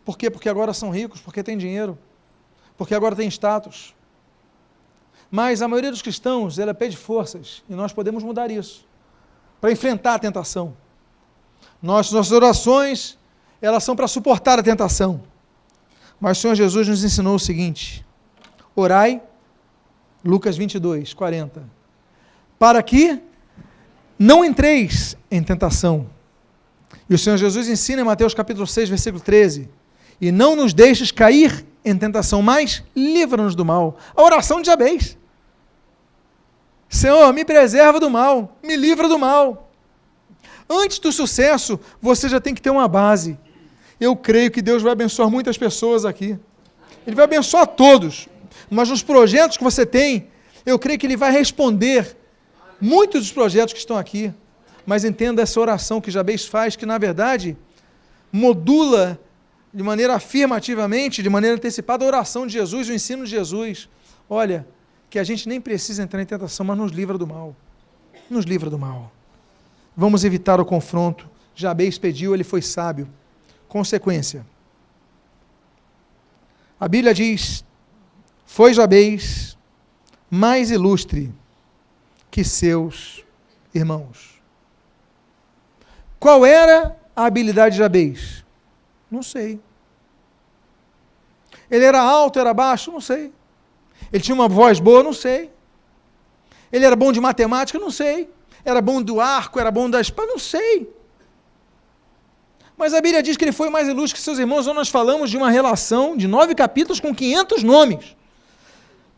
Por quê? Porque agora são ricos, porque têm dinheiro, porque agora têm status. Mas a maioria dos cristãos, ela pede forças, e nós podemos mudar isso, para enfrentar a tentação. Nossas orações, elas são para suportar a tentação. Mas o Senhor Jesus nos ensinou o seguinte: orai, Lucas 22, 40, para que não entreis em tentação. E o Senhor Jesus ensina em Mateus capítulo 6, versículo 13, e não nos deixes cair em tentação, mas livra-nos do mal. A oração de Jabez: Senhor, me preserva do mal, me livra do mal. Antes do sucesso, você já tem que ter uma base. Eu creio que Deus vai abençoar muitas pessoas aqui. Ele vai abençoar todos. Mas nos projetos que você tem, eu creio que Ele vai responder muitos dos projetos que estão aqui. Mas entenda essa oração que Jabez faz, que na verdade modula de maneira afirmativamente, de maneira antecipada, a oração de Jesus, o ensino de Jesus. Olha, que a gente nem precisa entrar em tentação, mas nos livra do mal. Nos livra do mal. Vamos evitar o confronto. Jabez pediu, ele foi sábio. Consequência. A Bíblia diz, foi Jabez mais ilustre que seus irmãos. Qual era a habilidade de Jabez? Não sei. Ele era alto, era baixo? Não sei. Ele tinha uma voz boa? Não sei. Ele era bom de matemática? Não sei. Era bom do arco? Era bom da espada? Não sei. Mas a Bíblia diz que ele foi mais ilustre que seus irmãos. Nós falamos de uma relação de 9 capítulos com 500 nomes.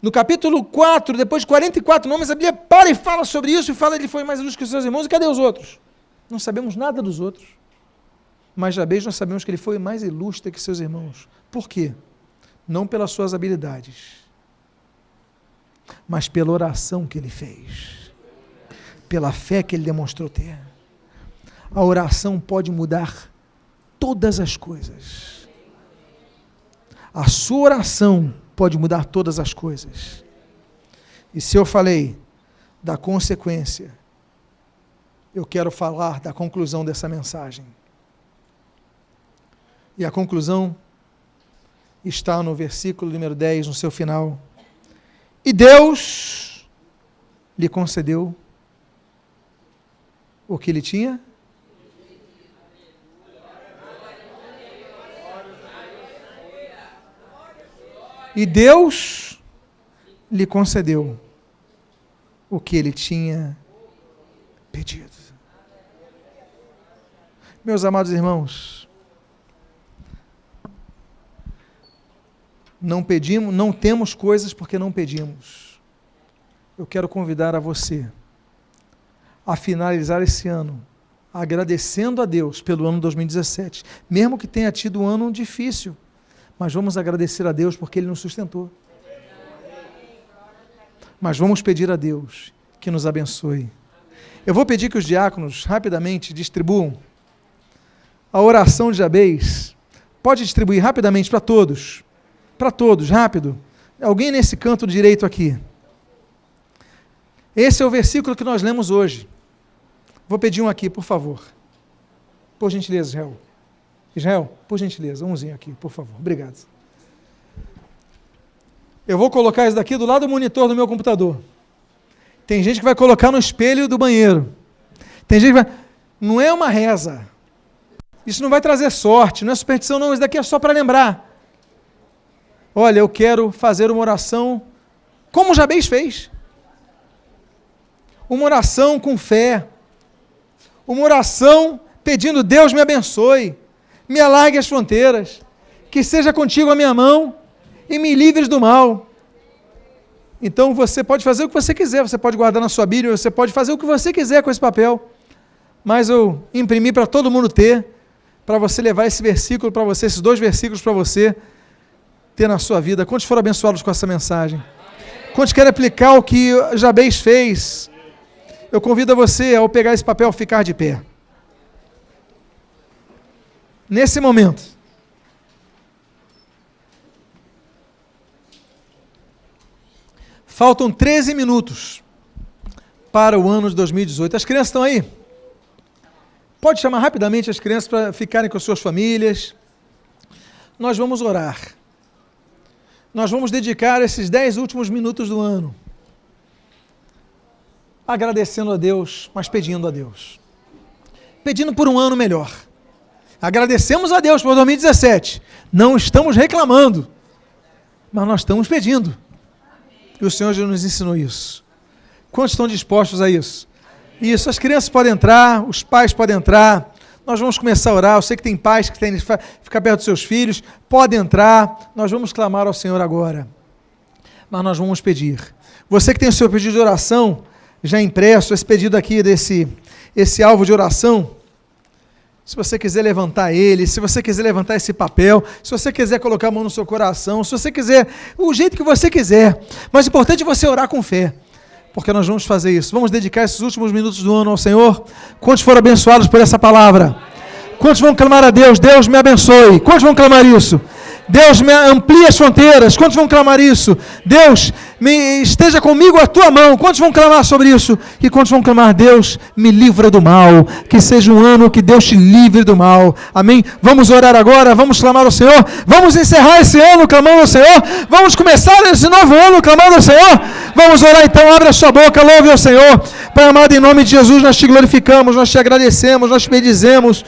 No capítulo 4, depois de 44 nomes, a Bíblia para e fala sobre isso e fala que ele foi mais ilustre que seus irmãos. E cadê os outros? Não sabemos nada dos outros. Mas Jabez nós sabemos que ele foi mais ilustre que seus irmãos. Por quê? Não pelas suas habilidades, mas pela oração que ele fez, pela fé que ele demonstrou ter. A oração pode mudar todas as coisas. A sua oração pode mudar todas as coisas. E se eu falei da consequência, eu quero falar da conclusão dessa mensagem. E a conclusão está no versículo número 10, no seu final. E Deus lhe concedeu o que ele tinha? E Deus lhe concedeu o que ele tinha pedido. Meus amados irmãos, não pedimos, não temos coisas porque não pedimos. Eu quero convidar a você a finalizar esse ano agradecendo a Deus pelo ano 2017, mesmo que tenha tido um ano difícil, mas vamos agradecer a Deus porque Ele nos sustentou. Mas vamos pedir a Deus que nos abençoe. Eu vou pedir que os diáconos rapidamente distribuam a oração de Jabez. Pode distribuir rapidamente para todos. Para todos, rápido. Alguém nesse canto direito aqui. Esse é o versículo que nós lemos hoje. Vou pedir um aqui, por favor. Por gentileza, Israel. Israel, por gentileza, umzinho aqui, por favor. Obrigado. Eu vou colocar isso daqui do lado do monitor do meu computador. Tem gente que vai colocar no espelho do banheiro. Tem gente que vai... Não é uma reza. Isso não vai trazer sorte, não é superstição, não. Isso daqui é só para lembrar. Olha, eu quero fazer uma oração como Jabez fez. Uma oração com fé. Uma oração pedindo, Deus me abençoe, me alargue as fronteiras, que seja contigo a minha mão e me livres do mal. Então você pode fazer o que você quiser, você pode guardar na sua Bíblia, você pode fazer o que você quiser com esse papel, mas eu imprimi para todo mundo ter, para você levar esse versículo para você, esses 2 versículos para você ter na sua vida. Quantos foram abençoados com essa mensagem? Quantos querem aplicar o que Jabez fez? Eu convido a você, ao pegar esse papel, ficar de pé. Nesse momento, faltam 13 minutos para o ano de 2018. As crianças estão aí? Pode chamar rapidamente as crianças para ficarem com as suas famílias. Nós vamos orar. Nós vamos dedicar esses 10 últimos minutos do ano agradecendo a Deus, mas pedindo a Deus. Pedindo por um ano melhor. Agradecemos a Deus por 2017. Não estamos reclamando, mas nós estamos pedindo. E o Senhor já nos ensinou isso. Quantos estão dispostos a isso? Isso, as crianças podem entrar, os pais podem entrar. Nós vamos começar a orar. Eu sei que tem pais que têm que ficar perto dos seus filhos. Podem entrar. Nós vamos clamar ao Senhor agora. Mas nós vamos pedir. Você que tem o seu pedido de oração já impresso, esse pedido aqui esse alvo de oração, se você quiser levantar ele, se você quiser levantar esse papel, se você quiser colocar a mão no seu coração, se você quiser, o jeito que você quiser, mas o importante é você orar com fé, porque nós vamos fazer isso. Vamos dedicar esses últimos minutos do ano ao Senhor. Quantos foram abençoados por essa palavra? Quantos vão clamar a Deus? Deus me abençoe. Quantos vão clamar isso? Deus me amplie as fronteiras. Quantos vão clamar isso? Deus, esteja comigo a tua mão. Quantos vão clamar sobre isso? E quantos vão clamar, Deus, me livra do mal. Que seja um ano que Deus te livre do mal. Amém? Vamos orar agora, vamos clamar ao Senhor. Vamos encerrar esse ano clamando ao Senhor. Vamos começar esse novo ano clamando ao Senhor. Vamos orar então, abre a sua boca, louve ao Senhor. Pai amado, em nome de Jesus, nós te glorificamos, nós te agradecemos, nós te bendizemos.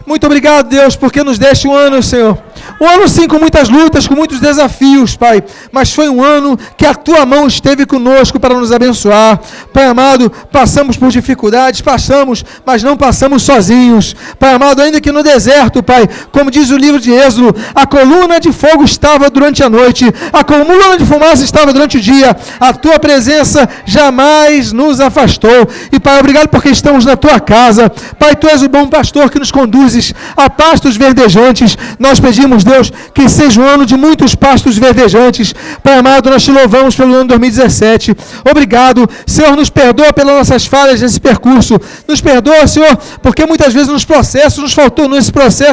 Muito obrigado, Deus, porque nos deste um ano, Senhor. Um ano sim com muitas lutas, com muitos desafios, Pai. Mas foi um ano que a Tua mão esteve conosco para nos abençoar. Pai amado, passamos por dificuldades, mas não passamos sozinhos. Pai amado, ainda que no deserto, Pai, como diz o livro de Êxodo, a coluna de fogo estava durante a noite, a coluna de fumaça estava durante o dia. A Tua presença jamais nos afastou. E Pai, obrigado porque estamos na Tua casa. Pai, Tu és o bom pastor que nos conduzes a pastos verdejantes. Nós pedimos, Deus, que seja um ano de muitos pastos verdejantes. Pai amado, nós te louvamos pelo ano 2017. Obrigado, Senhor, nos perdoa pelas nossas falhas nesse percurso. Nos perdoa, Senhor, porque muitas vezes nesse processo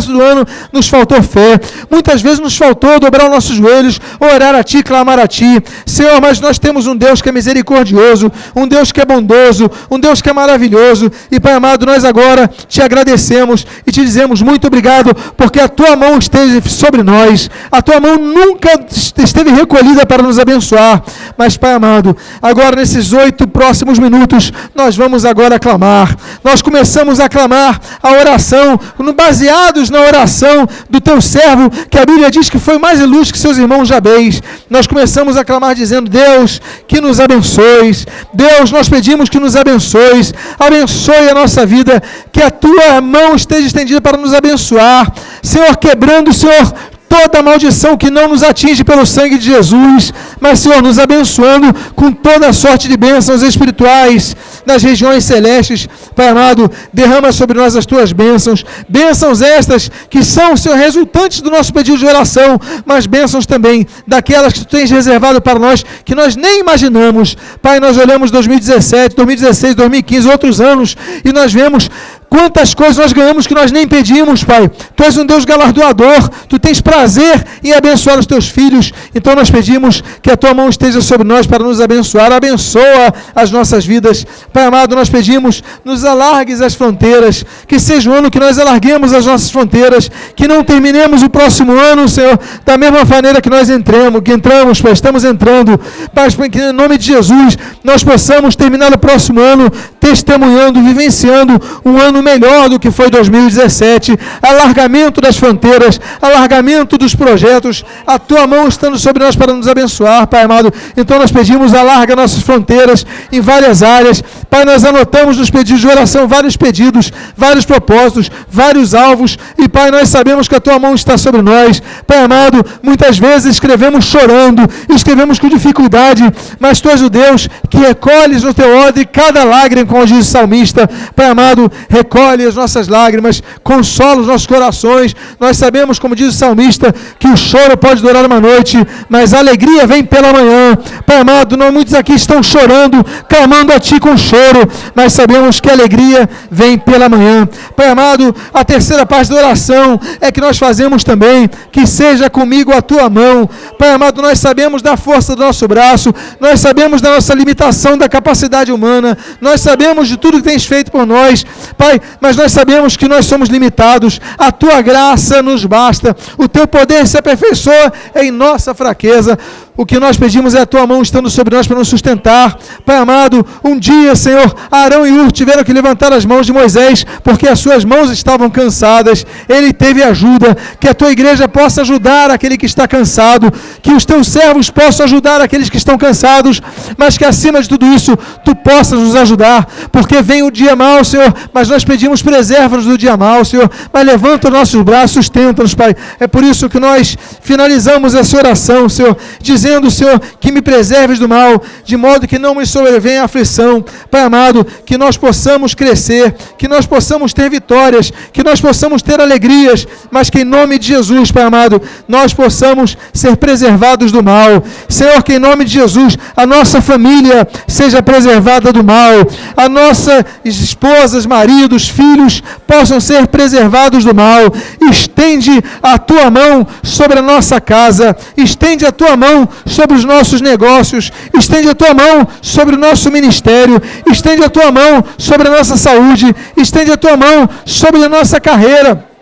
do ano, nos faltou fé. Muitas vezes nos faltou dobrar os nossos joelhos, orar a Ti, clamar a Ti. Senhor, mas nós temos um Deus que é misericordioso, um Deus que é bondoso, um Deus que é maravilhoso. E Pai amado, nós agora te agradecemos e te dizemos muito obrigado, porque a Tua mão esteve sobre nós, a Tua mão nunca esteve recolhida para nos abençoar, mas Pai amado, agora nesses 8 próximos minutos, nós vamos agora clamar. Nós começamos a clamar a oração, baseados na oração do Teu servo, que a Bíblia diz que foi mais ilustre que seus irmãos Jabez. Nós começamos a clamar dizendo, Deus, que nos abençoes. Deus, nós pedimos que nos abençoes, abençoe a nossa vida, que a Tua mão esteja estendida para nos abençoar, Senhor, quebrando, Senhor, toda maldição que não nos atinge pelo sangue de Jesus, mas, Senhor, nos abençoando com toda a sorte de bênçãos espirituais nas regiões celestes. Pai amado, derrama sobre nós as Tuas bênçãos estas que são, Senhor, resultantes do nosso pedido de oração, mas bênçãos também daquelas que Tu tens reservado para nós, que nós nem imaginamos. Pai, nós olhamos 2017, 2016, 2015, outros anos, e nós vemos quantas coisas nós ganhamos que nós nem pedimos, Pai. Tu és um Deus galardoador, Tu tens prazer em abençoar os Teus filhos, então nós pedimos que a Tua mão esteja sobre nós para nos abençoar. Abençoa as nossas vidas. Pai amado, nós pedimos, nos alargues as fronteiras, que seja o ano que nós alarguemos as nossas fronteiras, que não terminemos o próximo ano, Senhor, da mesma maneira que nós entramos, Pai, estamos entrando, Pai, que em nome de Jesus, nós possamos terminar o próximo ano testemunhando, vivenciando um ano melhor do que foi 2017, alargamento das fronteiras, alargamento dos projetos, a Tua mão estando sobre nós para nos abençoar, Pai amado. Então nós pedimos, alarga nossas fronteiras em várias áreas. Pai, nós anotamos nos pedidos de oração vários pedidos, vários propósitos, vários alvos, e Pai, nós sabemos que a Tua mão está sobre nós. Pai amado, muitas vezes escrevemos chorando, escrevemos com dificuldade, mas Tu és o Deus que recolhes no Teu odre cada lágrima, como diz o salmista. Pai amado, recolhe as nossas lágrimas, consola os nossos corações. Nós sabemos, como diz o salmista, que o choro pode durar uma noite, mas a alegria vem pela manhã. Pai amado, muitos aqui estão chorando, clamando a Ti com choro, mas sabemos que a alegria vem pela manhã. Pai amado, a terceira parte da oração é que nós fazemos também, que seja comigo a Tua mão. Pai amado, nós sabemos da força do nosso braço, nós sabemos da nossa limitação, da capacidade humana, nós sabemos de tudo que Tens feito por nós, Pai, mas nós sabemos que nós somos limitados. A Tua graça nos basta, o Teu poder se aperfeiçoa em nossa fraqueza. O que nós pedimos é a Tua mão estando sobre nós para nos sustentar. Pai amado, um dia, Senhor, Arão e Hur tiveram que levantar as mãos de Moisés, porque as suas mãos estavam cansadas. Ele teve ajuda. Que a Tua igreja possa ajudar aquele que está cansado, que os Teus servos possam ajudar aqueles que estão cansados, mas que acima de tudo isso, Tu possas nos ajudar, porque vem o dia mau, Senhor, mas nós pedimos, preserva-nos do dia mau, Senhor, mas levanta os nossos braços, sustenta-nos, Pai. É por isso que nós finalizamos essa oração, Senhor, dizendo dizendo, Senhor, que me preserves do mal, de modo que não me sobrevenha a aflição. Pai amado, que nós possamos crescer, que nós possamos ter vitórias, que nós possamos ter alegrias, mas que em nome de Jesus, Pai amado, nós possamos ser preservados do mal. Senhor, que em nome de Jesus, a nossa família seja preservada do mal, a nossas esposas, maridos, filhos possam ser preservados do mal. Estende a tua mão sobre a nossa casa, estende a tua mão sobre os nossos negócios, estende a tua mão sobre o nosso ministério, estende a tua mão sobre a nossa saúde, estende a tua mão sobre a nossa carreira.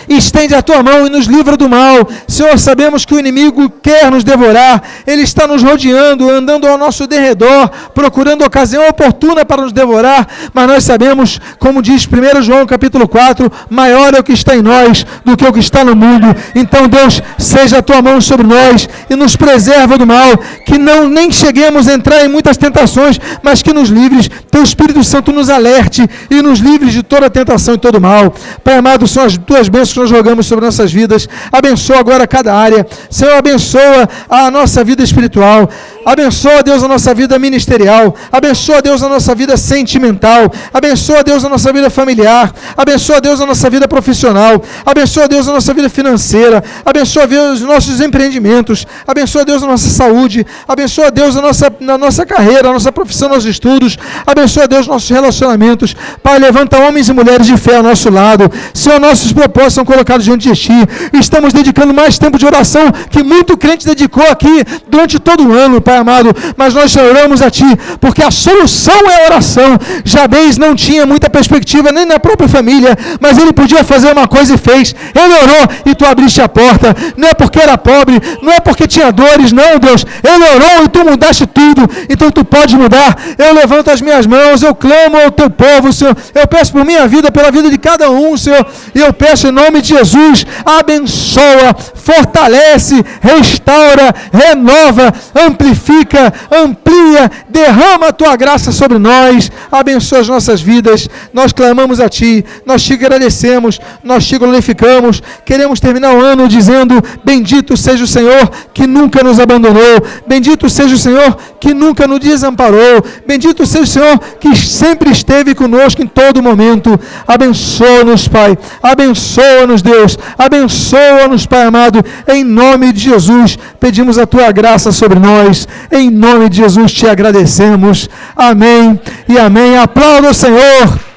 Estende a tua mão e nos livra do mal. Senhor, sabemos que o inimigo quer nos devorar, ele está nos rodeando, andando ao nosso derredor, procurando ocasião oportuna para nos devorar, mas nós sabemos, como diz 1 João capítulo 4, maior é o que está em nós do que o que está no mundo. Então, Deus, seja a tua mão sobre nós e nos preserva do mal, que não nem cheguemos a entrar em muitas tentações, mas que nos livres, teu Espírito Santo nos alerte e nos livres de toda tentação e todo mal. Pai amado, são as tuas bênçãos que nós jogamos sobre nossas vidas. Abençoa agora cada área. Senhor, abençoa a nossa vida espiritual. Abençoa, Deus, a nossa vida ministerial. Abençoa, Deus, a nossa vida sentimental. Abençoa, Deus, a nossa vida familiar. Abençoa, Deus, a nossa vida profissional. Abençoa, Deus, a nossa vida financeira. Abençoa, Deus, os nossos empreendimentos. Abençoa, Deus, a nossa saúde. Abençoa, Deus, a nossa carreira, a nossa profissão, nossos estudos. Abençoa, Deus, nossos relacionamentos. Pai, levanta homens e mulheres de fé ao nosso lado. Senhor, nossos propósitos são colocados diante de Ti. Estamos dedicando mais tempo de oração que muito crente dedicou aqui durante todo o ano, Pai amado, mas nós oramos a Ti, porque a solução é a oração. Jabez não tinha muita perspectiva nem na própria família, mas ele podia fazer uma coisa e fez. Ele orou e Tu abriste a porta. Não é porque era pobre, não é porque tinha dores, não, Deus. Ele orou e Tu mudaste tudo. Então Tu pode mudar. Eu levanto as minhas mãos, eu clamo ao Teu povo, Senhor. Eu peço por minha vida, pela vida de cada um, Senhor. E eu peço em nome de Jesus, abençoa, fortalece, restaura, renova, amplifica, amplia, derrama a Tua graça sobre nós, abençoa as nossas vidas. Nós clamamos a Ti, nós Te agradecemos, nós Te glorificamos. Queremos terminar o ano dizendo: bendito seja o Senhor que nunca nos abandonou, bendito seja o Senhor que nunca nos desamparou, bendito seja o Senhor que sempre esteve conosco em todo momento. Abençoa-nos, Pai, abençoa-nos, Deus, abençoa-nos, Pai amado, em nome de Jesus pedimos a Tua graça sobre nós, em nome de Jesus Te agradecemos. Amém e amém. Aplauda o Senhor.